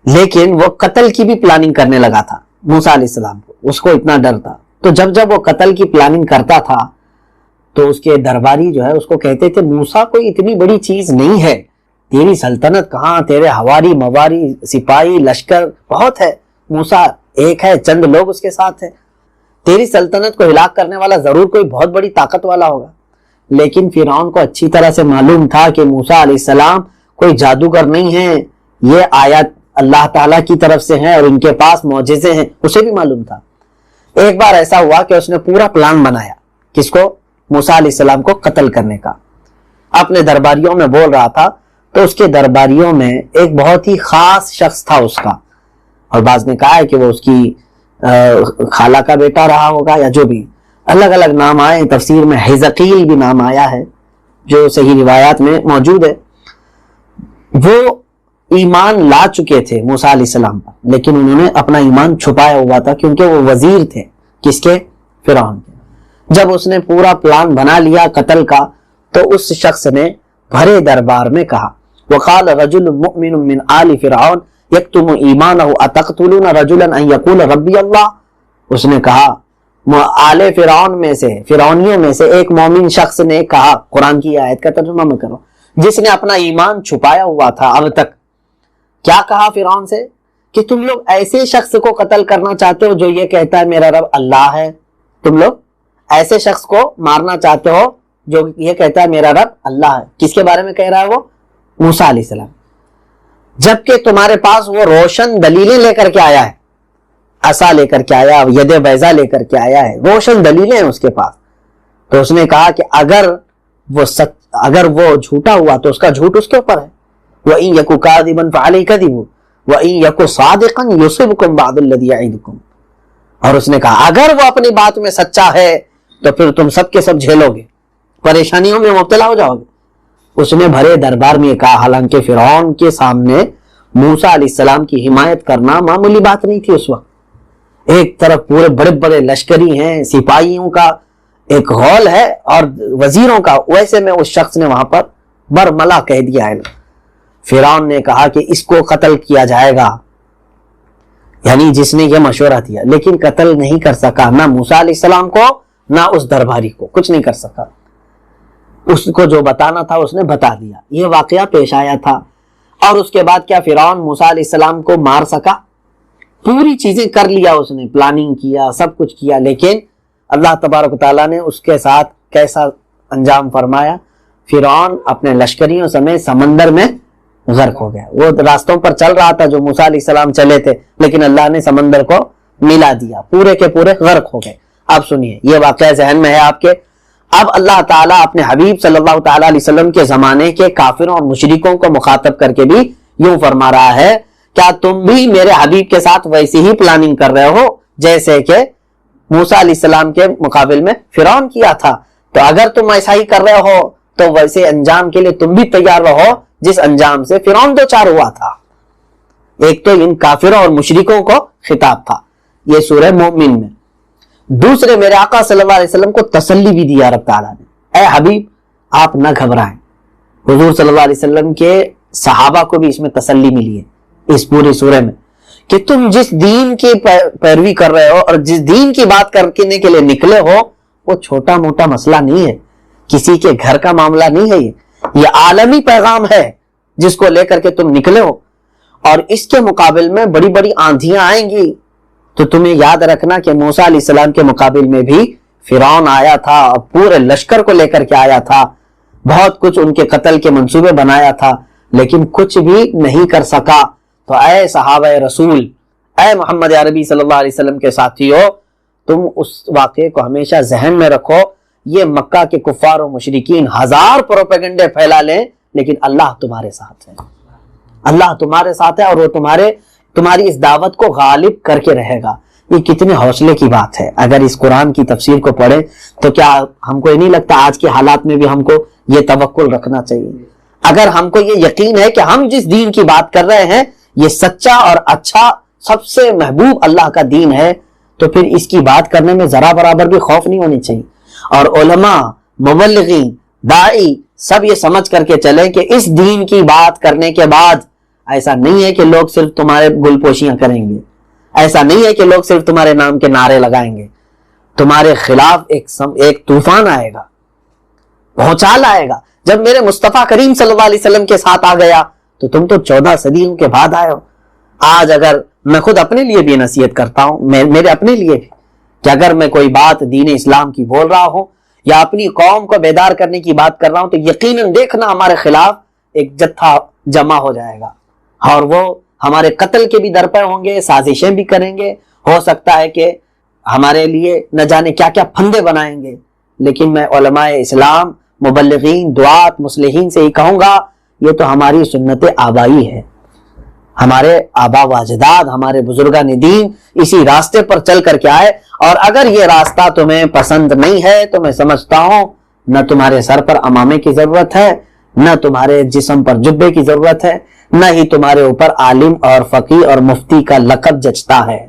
لیکن وہ قتل کی بھی پلاننگ کرنے لگا تھا موسیٰ علیہ السلام کو، اس کو اتنا ڈر تھا۔ تو جب وہ قتل کی پلاننگ کرتا تھا تو اس کے درباری جو ہے اس کو کہتے تھے موسیٰ کوئی اتنی بڑی چیز نہیں ہے، تیری سلطنت کہاں، تیرے ہواری مواری سپاہی لشکر بہت ہے، موسیٰ ایک ہے، چند لوگ اس کے ساتھ ہیں، تیری سلطنت کو ہلاک کرنے والا ضرور کوئی بہت بڑی طاقت والا ہوگا۔ لیکن فرعون کو اچھی طرح سے معلوم تھا کہ موسیٰ علیہ السلام کوئی جادوگر نہیں ہیں، یہ آیات اللہ تعالیٰ کی طرف سے ہیں اور ان کے پاس معجزے ہیں، اسے بھی معلوم تھا۔ ایک بار ایسا ہوا کہ اس نے پورا پلان بنایا، کس کو؟ موسیٰ علیہ السلام کو قتل کرنے کا۔ اپنے درباریوں میں بول رہا تھا تو اس کے درباریوں میں ایک بہت ہی خاص شخص تھا اس کا، اور بعض نے کہا ہے کہ وہ اس کی خالہ کا بیٹا رہا ہوگا یا جو بھی، الگ الگ نام آئے، تفسیر میں حزقیل بھی نام آیا ہے جو صحیح روایات میں موجود ہے۔ وہ ایمان لا چکے تھے موسیٰ علیہ السلام پر، لیکن انہوں نے اپنا ایمان چھپایا ہوا تھا کیونکہ وہ وزیر تھے، کس کے؟ فرعون کے۔ جب اس نے پورا پلان بنا لیا قتل کا تو اس شخص نے بھرے دربار میں کہا، وقال رجل مؤمن من آل فرعون یکتم ایمانہ اتقتلون رجلا ان یقول ربی اللہ، اس نے کہا آل فرعون میں سے، فرعونیوں میں سے ایک مومن شخص نے کہا، قرآن کی آیت کا ترجمہ میں کرو، جس نے اپنا ایمان چھپایا ہوا تھا اب تک، کیا کہا فرعون سے کہ تم لوگ ایسے شخص کو قتل کرنا چاہتے ہو جو یہ کہتا ہے میرا رب اللہ ہے، تم لوگ ایسے شخص کو مارنا چاہتے ہو جو یہ کہتا ہے میرا رب اللہ ہے۔ کس کے بارے میں کہہ رہا ہے وہ؟ موسیٰ علیہ السلام، جبکہ تمہارے پاس وہ روشن دلیلیں لے کر کے آیا ہے، عصا لے کر کے آیا، ید بیضا لے کر کے آیا ہے، روشن دلیلیں ہیں اس کے پاس۔ تو اس نے کہا کہ اگر وہ جھوٹا ہوا تو اس کا جھوٹ اس کے اوپر ہے، وَإِن يَكُ كَاذِبًا فَعَلَيْهِ كَذِبُهُ وَإِن يَكُ صَادِقًا يُصِبْكُم بَعْضُ الَّذِي يَعِدُكُم، اور اس نے کہا اگر وہ اپنی بات میں سچا ہے تو پھر تم سب کے سب جھیلو گے، پریشانیوں میں مبتلا ہو جاؤ گے۔ اس نے بھرے دربار میں کہا، حالانکہ فرعون کے سامنے موسیٰ علیہ السلام کی حمایت کرنا معمولی بات نہیں تھی اس وقت۔ ایک طرف پورے بڑے بڑے لشکری ہیں، سپاہیوں کا ایک غول ہے اور وزیروں کا، ویسے میں اس شخص نے وہاں پر برملا کہہ دیا ہے۔ فرعون نے کہا کہ اس کو قتل کیا جائے گا، یعنی جس نے یہ مشورہ دیا، لیکن قتل نہیں کر سکا، نہ موسیٰ علیہ السلام کو نہ اس درباری کو، کچھ نہیں کر سکا۔ اس کو جو بتانا تھا اس نے بتا دیا، یہ واقعہ پیش آیا تھا۔ اور اس کے بعد کیا فرعون موسیٰ علیہ السلام کو مار سکا؟ پوری چیزیں کر لیا اس نے، پلاننگ کیا، سب کچھ کیا، لیکن اللہ تبارک و تعالیٰ نے اس کے ساتھ کیسا انجام فرمایا؟ فرعون اپنے لشکریوں سمیت سمندر میں غرق ہو گیا۔ وہ راستوں پر چل رہا تھا جو موسیٰ علیہ السلام چلے تھے، لیکن اللہ نے سمندر کو ملا دیا، پورے کے پورے غرق ہو گئے۔ اب سنیے، یہ واقعہ ذہن میں ہے آپ کے۔ اب اللہ تعالیٰ اپنے حبیب صلی اللہ تعالیٰ علیہ وسلم کے زمانے کے کافروں اور مشرکوں کو مخاطب کر کے بھی یوں فرما رہا ہے، کیا تم بھی میرے حبیب کے ساتھ ویسی ہی پلاننگ کر رہے ہو جیسے کہ موسیٰ علیہ السلام کے مقابل میں فرعون کیا تھا؟ تو اگر تم ایسا ہی کر رہے ہو تو ویسے انجام کے لیے تم بھی تیار رہو جس انجام سے فرعون دو چار ہوا تھا۔ ایک تو ان کافروں اور مشرکوں کو خطاب تھا یہ سورہ مومن میں، دوسرے میرے آقا صلی اللہ علیہ وسلم کو تسلی بھی دیا رب تعالیٰ نے، اے حبیب آپ نہ گھبرائیں۔ حضور صلی اللہ علیہ وسلم کے صحابہ کو بھی اس میں تسلی ملی ہے اس پوری سورہ میں کہ تم جس دین کی پیروی کر رہے ہو اور جس دین کی بات کرنے کے لیے نکلے ہو وہ چھوٹا موٹا مسئلہ نہیں ہے، کسی کے گھر کا معاملہ نہیں ہے، یہ عالمی پیغام ہے جس کو لے کر کے تم نکلے ہو، اور اس کے مقابل میں بڑی بڑی آندھیاں آئیں گی۔ تو تمہیں یاد رکھنا کہ موسیٰ علیہ السلام کے مقابل میں بھی فرعون آیا تھا اور پورے لشکر کو لے کر کے آیا تھا، بہت کچھ ان کے قتل کے منصوبے بنایا تھا، لیکن کچھ بھی نہیں کر سکا۔ تو اے صحابہ رسول، اے محمد عربی صلی اللہ علیہ وسلم کے ساتھیو، تم اس واقعے کو ہمیشہ ذہن میں رکھو۔ یہ مکہ کے کفار و مشرکین ہزار پروپیگنڈے پھیلا لیں لیکن اللہ تمہارے ساتھ ہے، اللہ تمہارے ساتھ ہے، اور وہ تمہاری اس دعوت کو غالب کر کے رہے گا۔ یہ کتنے حوصلے کی بات ہے۔ اگر اس قرآن کی تفسیر کو پڑھیں تو کیا ہم کو یہ نہیں لگتا آج کے حالات میں بھی ہم کو یہ توکل رکھنا چاہیے؟ اگر ہم کو یہ یقین ہے کہ ہم جس دین کی بات کر رہے ہیں یہ سچا اور اچھا سب سے محبوب اللہ کا دین ہے تو پھر اس کی بات کرنے میں ذرا برابر بھی خوف نہیں ہونی چاہیے۔ اور علماء، مبلغین، داعی سب یہ سمجھ کر کے چلیں کہ اس دین کی بات کرنے کے بعد ایسا نہیں ہے کہ لوگ صرف تمہارے گل پوشیاں کریں گے، ایسا نہیں ہے کہ لوگ صرف تمہارے نام کے نعرے لگائیں گے، تمہارے خلاف ایک طوفان آئے گا، بھونچال آئے گا۔ جب میرے مصطفیٰ کریم صلی اللہ علیہ وسلم کے ساتھ آ گیا تو تم تو 14 صدیوں کے بعد آئے ہو۔ آج اگر میں خود اپنے لیے بھی نصیحت کرتا ہوں، میرے اپنے لیے بھی، کہ اگر میں کوئی بات دین اسلام کی بول رہا ہوں یا اپنی قوم کو بیدار کرنے کی بات کر رہا ہوں تو یقیناً دیکھنا ہمارے خلاف ایک جتھا جمع ہو جائے گا اور وہ ہمارے قتل کے بھی درپے ہوں گے، سازشیں بھی کریں گے، ہو سکتا ہے کہ ہمارے لیے نہ جانے کیا کیا پھندے بنائیں گے۔ لیکن میں علماء اسلام، مبلغین، دعات، مصلحین سے ہی کہوں گا یہ تو ہماری سنت آبائی ہے، ہمارے آبا و اجداد، ہمارے بزرگان دین اسی راستے پر چل کر کے آئے، اور اگر یہ راستہ تمہیں پسند نہیں ہے تو میں سمجھتا ہوں نہ تمہارے سر پر امامے کی ضرورت ہے، نہ تمہارے جسم پر جبے کی ضرورت ہے، نہ ہی تمہارے اوپر عالم اور فقیہ اور مفتی کا لقب جچتا ہے،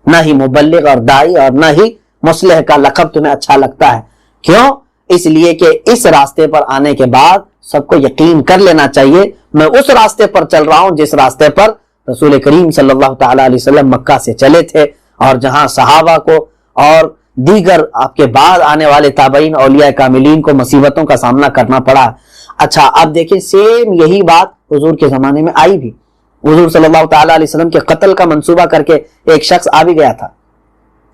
نہ ہی مبلغ اور داعی اور نہ ہی مصلح کا لقب تمہیں اچھا لگتا ہے۔ کیوں؟ اس لیے کہ اس راستے پر آنے کے بعد سب کو یقین کر لینا چاہیے میں اس راستے پر چل رہا ہوں جس راستے پر رسول کریم صلی اللہ تعالی علیہ وسلم مکہ سے چلے تھے، اور جہاں صحابہ کو اور دیگر آپ کے بعد آنے والے تابعین اولیاء کاملین کو مصیبتوں کا سامنا کرنا پڑا۔ اچھا اب دیکھیں سیم یہی بات حضور کے زمانے میں آئی بھی۔ حضور صلی اللہ تعالی علیہ وسلم کے قتل کا منصوبہ کر کے ایک شخص آ بھی گیا تھا۔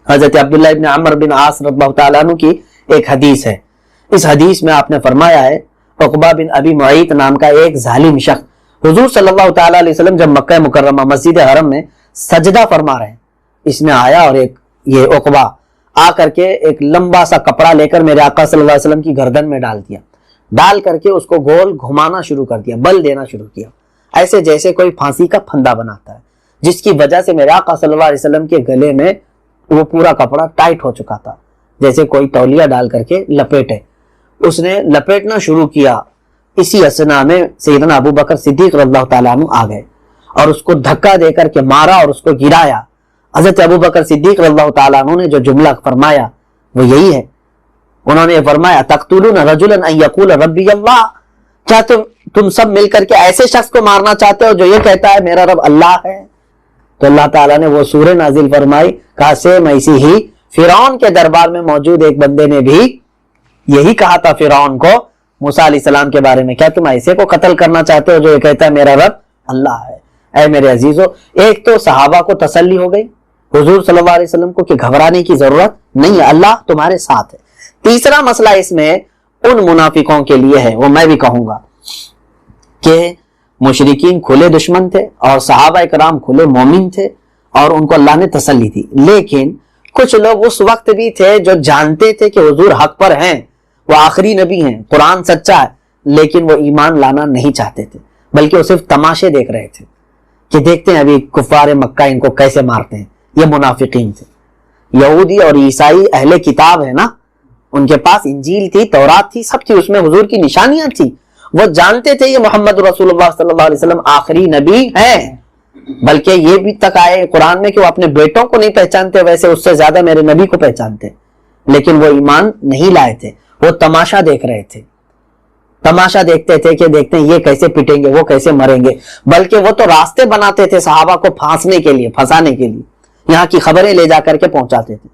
حضرت عبداللہ ابن عمر بن عاص رضی اللہ تعالیٰ عنہ کی ایک حدیث ہے، اس حدیث میں آپ نے فرمایا ہے عقبہ بن ابی معیط نام کا ایک ظالم شخص حضور صلی اللہ تعالی علیہ وسلم جب مکہ مکرمہ مسجد حرم میں سجدہ فرما رہے ہیں، اس میں آیا اور یہ عقبہ آ کر کے ایک لمبا سا کپڑا لے کر میرے آقا صلی اللہ علیہ وسلم کی گردن میں ڈال دیا، ڈال کر کے اس کو گول گھمانا شروع کر دیا، بل دینا شروع کیا، ایسے جیسے کوئی پھانسی کا پھندا بناتا ہے، جس کی وجہ سے میرے آقا صلی اللہ علیہ وسلم کے گلے میں وہ پورا کپڑا ٹائٹ ہو چکا تھا، جیسے کوئی تولیہ ڈال کر کے لپیٹے۔ اس نے لپیٹنا شروع کیا، اسی اسنا میں سیدنا ابو بکر صدیق رضی اللہ تعالیٰ عنہ آ گئے اور اس کو دھکا دے کر کے مارا اور اس کو گرایا۔ حضرت ابو بکر صدیق رضی اللہ تعالیٰ عنہ نے جو جملہ فرمایا وہ یہی ہے، انہوں نے فرمایا تقتلون رجلا ان یقول ربی اللہ، کیا تم سب مل کر کے ایسے شخص کو مارنا چاہتے ہو جو یہ کہتا ہے میرا رب اللہ ہے؟ تو اللہ تعالیٰ نے وہ سورہ نازل فرمائی، کہا سیم ایسی ہی فرعون کے دربار میں موجود ایک بندے نے بھی یہی کہا تھا فرعون کو موسیٰ علیہ السلام کے بارے میں، کیا تم ایسے کو قتل کرنا چاہتے ہو جو یہ کہتا ہے میرا رب اللہ ہے؟ اے میرے عزیزو، ایک تو صحابہ کو تسلی ہو گئی حضور صلی اللہ علیہ وسلم کو کہ گھبرانے کی ضرورت نہیں ہے، اللہ تمہارے ساتھ ہے۔ تیسرا مسئلہ اس میں ان منافقوں کے لیے ہے، وہ میں بھی کہوں گا کہ مشرکین کھلے دشمن تھے اور صحابہ کرام کھلے مومن تھے اور ان کو اللہ نے تسلی دی، لیکن کچھ لوگ اس وقت بھی تھے جو جانتے تھے کہ حضور حق پر ہیں، وہ آخری نبی ہیں، قرآن سچا ہے، لیکن وہ ایمان لانا نہیں چاہتے تھے، بلکہ وہ صرف تماشے دیکھ رہے تھے کہ دیکھتے ہیں ابھی کفار مکہ ان کو کیسے مارتے ہیں۔ یہ منافقین تھے۔ یہودی اور عیسائی اہل کتاب ہے نا، ان کے پاس انجیل تھی، تورات تھی، سب تھی، اس میں حضور کی نشانیاں تھی، وہ جانتے تھے یہ محمد رسول اللہ صلی اللہ علیہ وسلم آخری نبی ہیں، بلکہ یہ بھی تک آئے قرآن میں کہ وہ اپنے بیٹوں کو نہیں پہچانتے، ویسے اس سے زیادہ میرے نبی کو پہچانتے، لیکن وہ ایمان نہیں لائے تھے، وہ تماشا دیکھ رہے تھے، تماشا دیکھتے تھے کہ دیکھتے ہیں یہ کیسے پٹیں گے، وہ کیسے مریں گے، بلکہ وہ تو راستے بناتے تھے صحابہ کو پھانسنے کے لیے، پھنسانے کے لیے، یہاں کی خبریں لے جا کر کے پہنچاتے تھے۔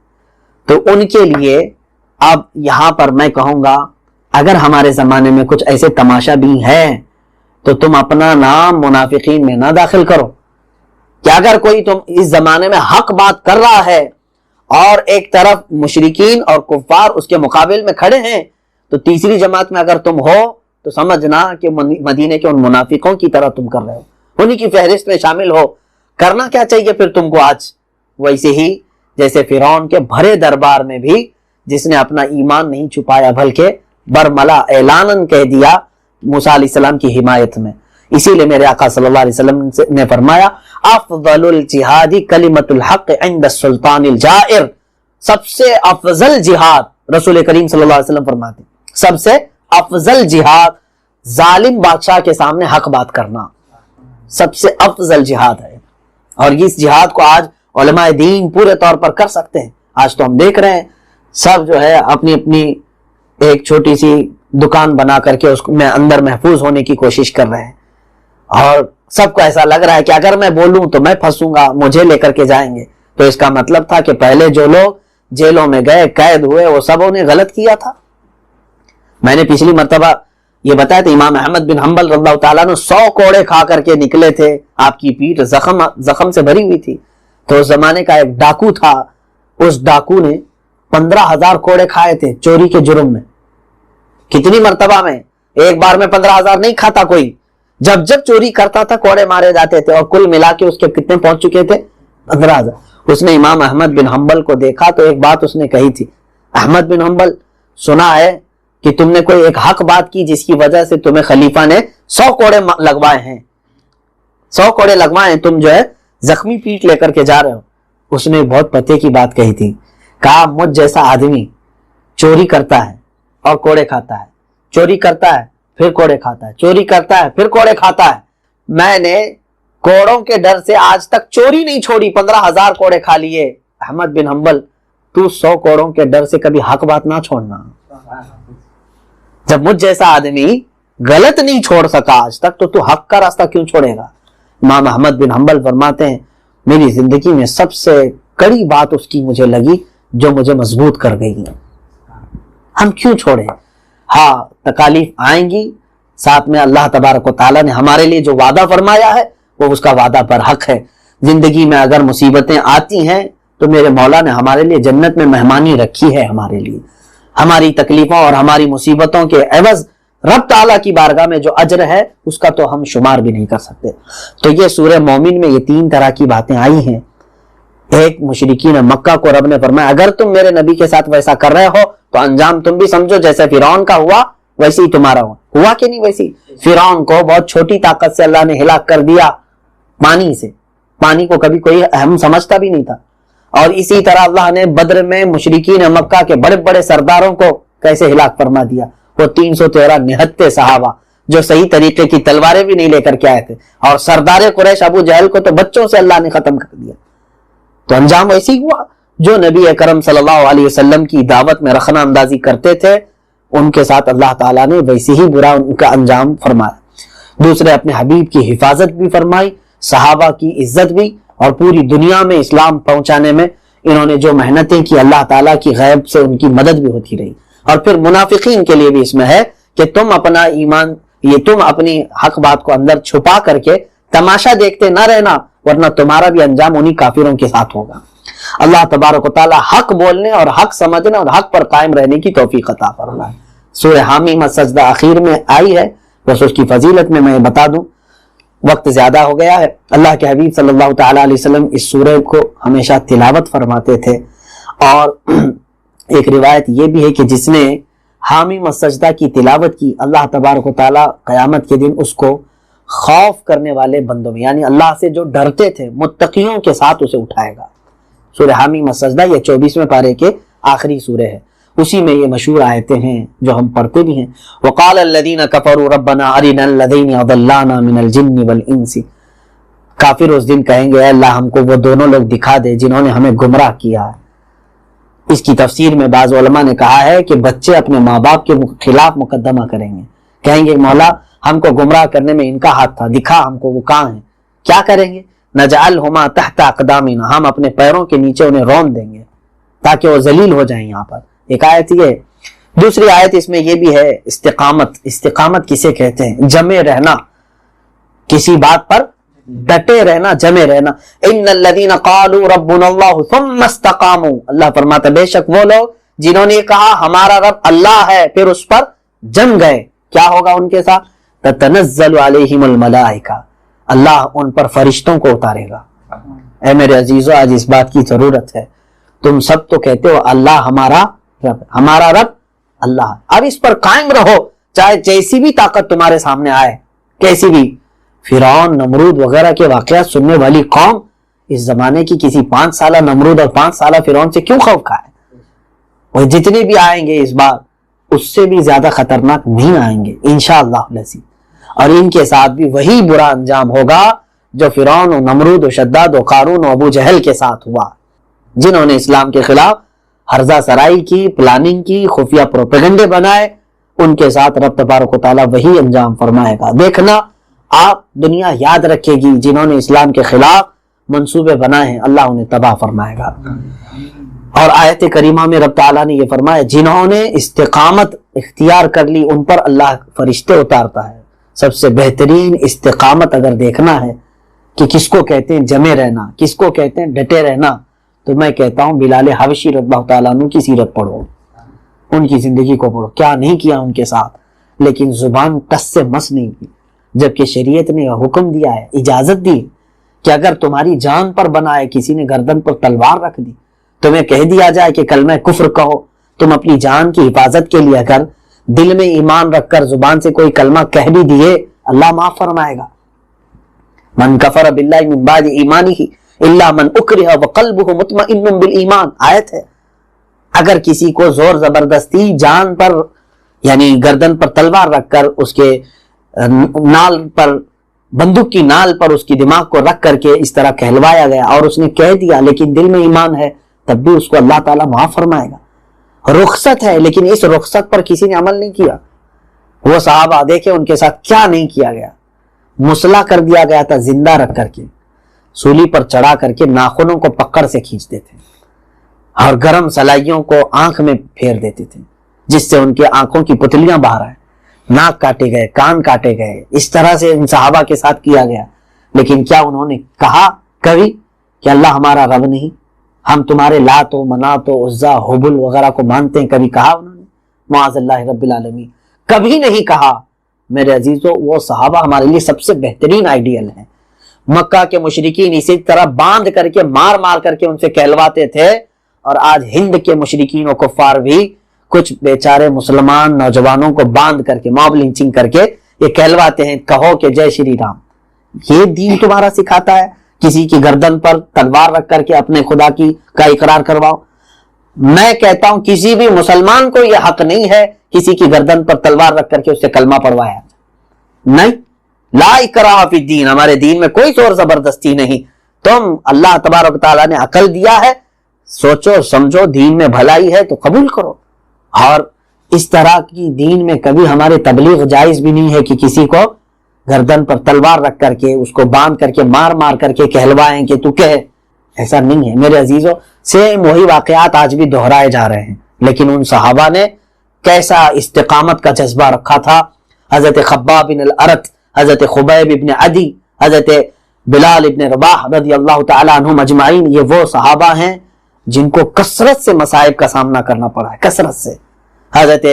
تو ان کے لیے اب یہاں پر میں کہوں گا اگر ہمارے زمانے میں کچھ ایسے تماشا بھی ہیں تو تم اپنا نام منافقین میں نہ داخل کرو، کہ اگر کوئی تم اس زمانے میں حق بات کر رہا ہے اور ایک طرف مشرکین اور کفار اس کے مقابل میں کھڑے ہیں، تو تیسری جماعت میں اگر تم ہو تو سمجھنا کہ مدینے کے ان منافقوں کی طرح تم کر رہے ہو، انہی کی فہرست میں شامل ہو۔ کرنا کیا چاہیے پھر تم کو آج؟ ویسے ہی جیسے فرعون کے بھرے دربار میں بھی جس نے اپنا ایمان نہیں چھپایا بلکہ برملا اعلاناً کہہ دیا موسیٰ علیہ السلام کی حمایت میں، اسی لیے میرے آقا صلی اللہ علیہ وسلم نے فرمایا افضل الجہاد کلمۃ الحق عند السلطان الجائر، سب سے افضل جہاد رسول کریم صلی اللہ علیہ وسلم فرماتے سب سے افضل جہاد ظالم بادشاہ کے سامنے حق بات کرنا سب سے افضل جہاد ہے۔ اور اس جہاد کو آج علماء دین پورے طور پر کر سکتے ہیں۔ آج تو ہم دیکھ رہے ہیں سب جو ہے اپنی اپنی ایک چھوٹی سی دکان بنا کر کے اس میں اندر محفوظ ہونے کی کوشش کر رہے ہیں، اور سب کو ایسا لگ رہا ہے کہ اگر میں بولوں تو میں پھنسوں گا، مجھے لے کر کے جائیں گے۔ تو اس کا مطلب تھا کہ پہلے جو لوگ جیلوں میں گئے، قید ہوئے، وہ سبوں نے غلط کیا تھا۔ میں نے پچھلی مرتبہ یہ بتایا تھا امام احمد بن حنبل رضی اللہ تعالیٰ نے 100 کوڑے کھا کر کے نکلے تھے، آپ کی پیٹھ زخم سے بھری ہوئی تھی۔ تو اس زمانے کا ایک ڈاکو تھا، اس ڈاکو نے 15,000 کوڑے کھائے تھے چوری کے جرم میں۔ کتنی مرتبہ میں؟ ایک بار میں 15,000 نہیں کھاتا کوئی، جب جب چوری کرتا تھا کوڑے مارے جاتے تھے، اور کل ملا کے اس کے کتنے پہنچ چکے تھے؟ 15,000۔ اس نے امام احمد بن حنبل کو دیکھا تو ایک بات اس نے کہی تھی، احمد بن حنبل سنا ہے کہ تم نے کوئی ایک حق بات کی جس کی وجہ سے تمہیں خلیفہ نے 100 کوڑے لگوائے ہیں، 100 کوڑے لگوائے ہیں، تم جو ہے زخمی پیٹ لے کر کے جا رہے ہو۔ اس نے بہت پتے کی بات کہی تھی، کہا مجھ جیسا آدمی چوری کرتا ہے اور کوڑے کھاتا ہے، چوری کرتا ہے پھر کوڑے کھاتا ہے، چوری کرتا ہے پھر کوڑے کھاتا ہے، میں نے کوڑوں کے ڈر سے آج تک چوری نہیں چھوڑی، 15,000 کوڑے کھا لیے۔ احمد بن حنبل تو 100 کوڑوں کے ڈر سے کبھی حق بات نہ چھوڑنا۔ جب مجھ جیسا آدمی غلط نہیں چھوڑ سکا آج تک تو حق کا راستہ کیوں چھوڑے گا؟ امام احمد بن حنبل فرماتے ہیں میری زندگی میں سب سے کڑی بات اس کی مجھے لگی جو مجھے مضبوط کر گئی ہے۔ ہم کیوں چھوڑیں؟ ہاں تکالیف آئیں گی، ساتھ میں اللہ تبارک و تعالیٰ نے ہمارے لیے جو وعدہ فرمایا ہے وہ اس کا وعدہ پر حق ہے۔ زندگی میں اگر مصیبتیں آتی ہیں تو میرے مولا نے ہمارے لیے جنت میں مہمانی رکھی ہے، ہمارے لیے ہماری تکلیفوں اور ہماری مصیبتوں کے عوض رب تعالیٰ کی بارگاہ میں جو اجر ہے اس کا تو ہم شمار بھی نہیں کر سکتے۔ تو یہ سورہ مومن میں یہ 3 طرح کی باتیں آئی ہیں۔ ایک مشرکین مکہ کو رب نے فرمایا اگر تم میرے نبی کے ساتھ ویسا کر رہے ہو تو انجام تم بھی سمجھو، جیسے فرعون کا ہوا ویسے ہی تمہارا ہوا کہ نہیں؟ ویسی فرعون کو بہت چھوٹی طاقت سے اللہ نے ہلاک کر دیا، پانی سے، پانی کو کبھی کوئی اہم سمجھتا بھی نہیں تھا۔ اور اسی طرح اللہ نے بدر میں مشرکین مکہ کے بڑے بڑے سرداروں کو کیسے ہلاک فرما دیا، وہ 313 نہتے صحابہ جو صحیح طریقے کی تلواریں بھی نہیں لے کر کے آئے تھے، اور سردار قریش ابو جہل کو تو بچوں سے اللہ نے ختم کر دیا۔ تو انجام ویسے ہی ہوا جو نبی اکرم صلی اللہ علیہ وسلم کی دعوت میں رخنہ اندازی کرتے تھے، ان کے ساتھ اللہ تعالیٰ نے ویسے ہی برا ان کا انجام فرمایا۔ دوسرے اپنے حبیب کی حفاظت بھی فرمائی، صحابہ کی عزت بھی، اور پوری دنیا میں اسلام پہنچانے میں انہوں نے جو محنتیں کی اللہ تعالیٰ کی غیب سے ان کی مدد بھی ہوتی رہی۔ اور پھر منافقین کے لیے بھی اس میں ہے کہ تم اپنا ایمان، یہ تم اپنی حق بات کو اندر چھپا کر کے تماشا دیکھتے نہ رہنا، ورنہ تمہارا بھی انجام انہی کافروں کے ساتھ ہوگا۔ اللہ تبارک و تعالیٰ حق بولنے اور حق سمجھنے اور حق پر قائم رہنے کی توفیق عطا فرمائے۔ سورہ حامیم السجدہ آخر میں آئی ہے، بس اس کی فضیلت میں بتا دوں، وقت زیادہ ہو گیا ہے۔ اللہ کے حبیب صلی اللہ تعالیٰ علیہ وسلم اس سورہ کو ہمیشہ تلاوت فرماتے تھے، اور ایک روایت یہ بھی ہے کہ جس نے حامیم السجدہ کی تلاوت کی اللہ تبارک و تعالیٰ قیامت کے دن اس کو خوف کرنے والے بندوں میں، یعنی اللہ سے جو ڈرتے تھے متقیوں کے ساتھ اسے اٹھائے گا۔ سورہ حامیم السجدہ یہ 24ویں پارے کے آخری سورہ ہے، اسی میں یہ مشہور آیتیں ہیں جو ہم پڑھتے بھی ہیں۔ وقال الذین کفروا ربنا ارنا الذین اضلانا من الجن والانس، کافر اس دن کہیں گے اے اللہ ہم کو وہ دونوں لوگ دکھا دے جنہوں نے ہمیں گمراہ کیا ہے۔ اس کی تفسیر میں بعض علماء نے کہا ہے کہ بچے اپنے ماں باپ کے خلاف مقدمہ کریں گے، کہیں گے مولا ہم کو گمراہ کرنے میں ان کا ہاتھ تھا، دکھا ہم کو وہ کہاں ہے۔ کیا کریں گے؟ نجعلہما تحت اقدامنا، ہم اپنے پیروں کے نیچے انہیں رون دیں گے تاکہ وہ ذلیل ہو جائیں۔ یہاں پر ایک آیت یہ، دوسری آیت اس میں یہ بھی ہے استقامت۔ استقامت کسے کہتے ہیں؟ جمے رہنا، کسی بات پر ڈٹے رہنا، جمے رہنا۔ ان الذین قالوا ربنا اللہ ثم استقاموا، اللہ فرماتا بے شک وہ لوگ جنہوں نے کہا ہمارا رب اللہ ہے پھر اس پر جم گئے، کیا ہوگا ان کے ساتھ؟ تتنزل علیہم الملائکہ، اللہ ان پر فرشتوں کو اتارے گا۔ اے میرے عزیزو آج اس بات کی ضرورت ہے، تم سب تو کہتے ہو اللہ ہمارا رب، ہمارا رب اللہ، اب اس پر قائم رہو چاہے جیسی بھی طاقت تمہارے سامنے آئے، کیسی بھی۔ فرعون نمرود وغیرہ کے واقعات سننے والی قوم اس زمانے کی کسی 5 سالہ نمرود اور 5 سالہ فرعون سے کیوں خوف کھائے؟ وہ جتنے بھی آئیں گے اس بار اس سے بھی زیادہ خطرناک نہیں آئیں گے انشاءاللہ العزیز، اور ان کے ساتھ بھی وہی برا انجام ہوگا جو فرعون و نمرود و شداد و قارون و ابو جہل کے ساتھ ہوا، جنہوں نے اسلام کے خلاف ہرزہ سرائی کی، پلاننگ کی، خفیہ پروپیگنڈے بنائے، ان کے ساتھ رب تبارک و تعالیٰ وہی انجام فرمائے گا۔ دیکھنا آپ دنیا یاد رکھے گی جنہوں نے اسلام کے خلاف منصوبے بنائے ہیں اللہ انہیں تباہ فرمائے گا۔ اور آیت کریمہ میں رب تعالیٰ نے یہ فرمایا جنہوں نے استقامت اختیار کر لی ان پر اللہ فرشتے اتارتا ہے۔ سب سے بہترین استقامت اگر دیکھنا ہے کہ کس کو کہتے ہیں جمے رہنا، کس کو کہتے ہیں ڈٹے رہنا، تو میں کہتا ہوں بلال حبشی رضی اللہ تعالیٰ عنہ کی سیرت پڑھو، ان کی زندگی کو پڑھو، کیا نہیں کیا ان کے ساتھ، لیکن زبان ٹس سے مس نہیں کی، جبکہ شریعت نے حکم دیا ہے، اجازت دی کہ اگر تمہاری جان پر بنا ہے، کسی نے گردن پر تلوار رکھ دی، تمہیں کہہ دیا جائے کہ کلمہ کفر کہو، تم اپنی جان کی حفاظت کے لیے اگر دل میں ایمان رکھ کر زبان سے کوئی کلمہ کہہ بھی دیے اللہ معاف فرمائے گا۔ من کفر باللہ من بعد ایمانہ الا من اکرہ وقلبہ مطمئن بالایمان، آیت ہے۔ اگر کسی کو زور زبردستی جان پر یعنی گردن پر تلوار رکھ کر اس کے نال پر، بندوق کی نال پر اس کی دماغ کو رکھ کر کے اس طرح کہلوایا گیا اور اس نے کہہ دیا لیکن دل میں ایمان ہے، تب بھی اس کو اللہ تعالیٰ معاف فرمائے گا۔ رخصت ہے لیکن اس رخصت پر کسی نے عمل نہیں کیا۔ وہ صحابہ دیکھے ان کے ساتھ کیا نہیں کیا گیا، مسلح کر دیا گیا تھا زندہ رکھ کر کے، سولی پر چڑھا کر کے ناخنوں کو پکڑ سے کھینچتے تھے اور گرم سلائیوں کو آنکھ میں پھیر دیتے تھے جس سے ان کے آنکھوں کی پتلیاں باہر آئے، ناک کاٹے گئے، کان کاٹے گئے، اس طرح سے ان صحابہ کے ساتھ کیا گیا۔ لیکن کیا انہوں نے کہا کبھی کہ اللہ ہمارا رب نہیں، ہم تمہارے لات و منات و عزا حبل وغیرہ کو مانتے ہیں؟ کبھی کہا انہوں نے؟ معاذ اللہ رب العالمین، کبھی نہیں کہا۔ میرے عزیزو وہ صحابہ ہمارے لیے سب سے بہترین آئیڈیل ہیں۔ مکہ کے مشرکین اسی طرح باندھ کر کے مار مار کر کے ان سے کہلواتے تھے، اور آج ہند کے مشرکین و کفار بھی کچھ بیچارے مسلمان نوجوانوں کو باندھ کر کے موب لنچنگ کر کے یہ کہلواتے ہیں کہو کہ جے شری رام۔ یہ دین تمہارا سکھاتا ہے کسی کی گردن پر تلوار رکھ کر کے اپنے خدا کی کا اقرار کرواؤ؟ میں کہتا ہوں کسی بھی مسلمان کو یہ حق نہیں ہے کسی کی گردن پر تلوار رکھ کر کے اس سے کلمہ پڑھوایا، نہیں، لا اکراہ فی الدین، ہمارے دین میں کوئی زور زبردستی نہیں۔ تم اللہ تبارک تعالیٰ نے عقل دیا ہے، سوچو سمجھو دین میں بھلائی ہے تو قبول کرو۔ اور اس طرح کی دین میں کبھی ہمارے تبلیغ جائز بھی نہیں ہے کہ کسی کو گردن پر تلوار رکھ کر کے اس کو باندھ کر کے مار مار کر کے کہلوائیں کہ تو کہے، ایسا نہیں ہے۔ میرے عزیزو سیم وہی واقعات آج بھی دہرائے جا رہے ہیں، لیکن ان صحابہ نے کیسا استقامت کا جذبہ رکھا تھا۔ حضرت خباب بن الارت، حضرت خبیب ابن عدی، حضرت بلال ابن رباح رضی اللہ تعالی عنہم اجمعین، یہ وہ صحابہ ہیں جن کو کثرت سے مصائب کا سامنا کرنا پڑا ہے، کثرت سے۔ حضرت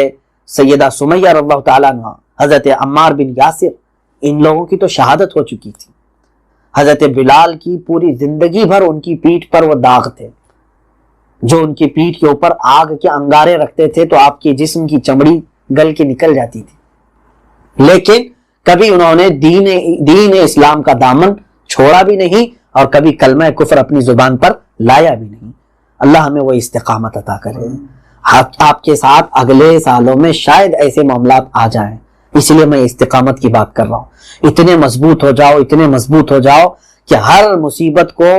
سیدہ سمیہ رضی اللہ تعالیٰ عنہ، حضرت عمار بن یاسر، ان لوگوں کی تو شہادت ہو چکی تھی۔ حضرت بلال کی پوری زندگی بھر ان کی پیٹھ پر وہ داغ تھے، جو ان کی پیٹھ کے اوپر آگ کے انگارے رکھتے تھے تو آپ کے جسم کی چمڑی گل کے نکل جاتی تھی، لیکن کبھی انہوں نے دین اسلام کا دامن چھوڑا بھی نہیں اور کبھی کلمہ کفر اپنی زبان پر لایا بھی نہیں۔ اللہ ہمیں وہ استقامت عطا کرے۔ آپ کے ساتھ اگلے سالوں میں شاید ایسے معاملات آ جائیں، اس لیے میں استقامت کی بات کر رہا ہوں۔ اتنے مضبوط ہو جاؤ، اتنے مضبوط ہو جاؤ کہ ہر مصیبت کو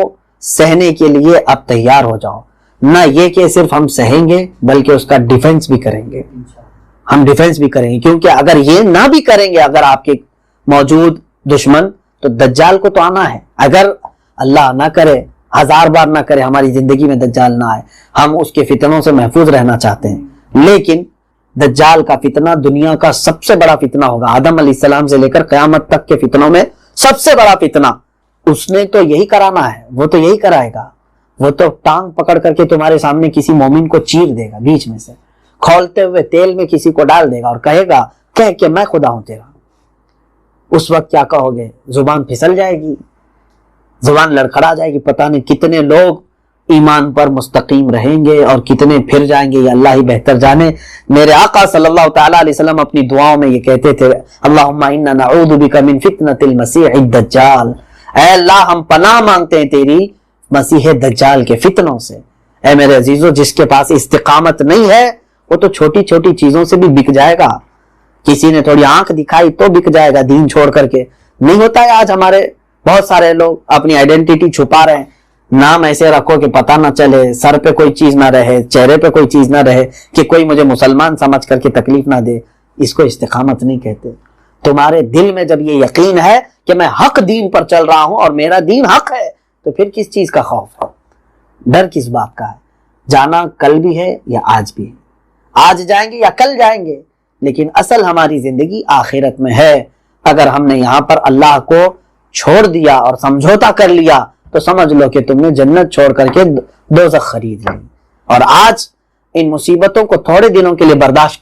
سہنے کے لیے اب تیار ہو جاؤ. نہ یہ کہ صرف ہم سہیں گے بلکہ اس کا ڈیفنس بھی کریں گے. ہم ڈیفنس بھی کریں گے, کیونکہ اگر یہ نہ بھی کریں گے اگر آپ کے موجود دشمن, تو دجال کو تو آنا ہے. اگر اللہ نہ کرے, 1000 بار نہ کرے ہماری زندگی میں دجال نہ آئے, ہم اس کے فتنوں سے محفوظ رہنا چاہتے ہیں, لیکن دجال کا فتنہ دنیا کا سب سے بڑا فتنہ ہوگا. آدم علیہ السلام سے لے کر قیامت تک کے فتنوں میں سب سے بڑا فتنہ اس نے تو یہی کرانا ہے. وہ تو یہی کرائے گا. وہ تو ٹانگ پکڑ کر کے تمہارے سامنے کسی مومن کو چیر دے گا, بیچ میں سے کھولتے ہوئے تیل میں کسی کو ڈال دے گا اور کہے گا کہ میں خدا ہوں تیرا. اس وقت کیا کہو گے؟ زبان پھسل جائے گی, زبان لڑکھڑا جائے گی. پتہ نہیں کتنے لوگ ایمان پر مستقیم رہیں گے اور کتنے پھر جائیں گے, یہ اللہ ہی بہتر جانے. میرے آقا صلی اللہ تعالی علیہ وسلم اپنی دعاؤں میں یہ کہتے تھے, اللہم انا نعوذ بک من فتنۃ المسیح الدجال, اے اللہ ہم پناہ مانگتے ہیں تیری مسیح دجال کے فتنوں سے. اے میرے عزیزو, جس کے پاس استقامت نہیں ہے وہ تو چھوٹی چھوٹی چیزوں سے بھی بک جائے گا. کسی نے تھوڑی آنکھ دکھائی تو بک جائے گا دین چھوڑ کر کے. نہیں ہوتا ہے آج ہمارے بہت سارے لوگ اپنی آئیڈینٹی چھپا رہے ہیں, نام ایسے رکھو کہ پتہ نہ چلے, سر پہ کوئی چیز نہ رہے, چہرے پہ کوئی چیز نہ رہے کہ کوئی مجھے مسلمان سمجھ کر کے تکلیف نہ دے. اس کو استقامت نہیں کہتے. تمہارے دل میں جب یہ یقین ہے کہ میں حق دین پر چل رہا ہوں اور میرا دین حق ہے, تو پھر کس چیز کا خوف ہے, ڈر کس بات کا ہے؟ جانا کل بھی ہے یا آج بھی ہے, آج جائیں گے یا کل جائیں گے, لیکن اصل ہماری زندگی آخرت میں ہے. اگر ہم نے یہاں پر اللہ کو چھوڑ دیا اور سمجھوتا کر لیا تو سمجھ لو کہ تم نے جنت چھوڑ کر کے دوزخ خرید لی. اور آج ان مصیبتوں کو تھوڑے دنوں کے لیے برداشت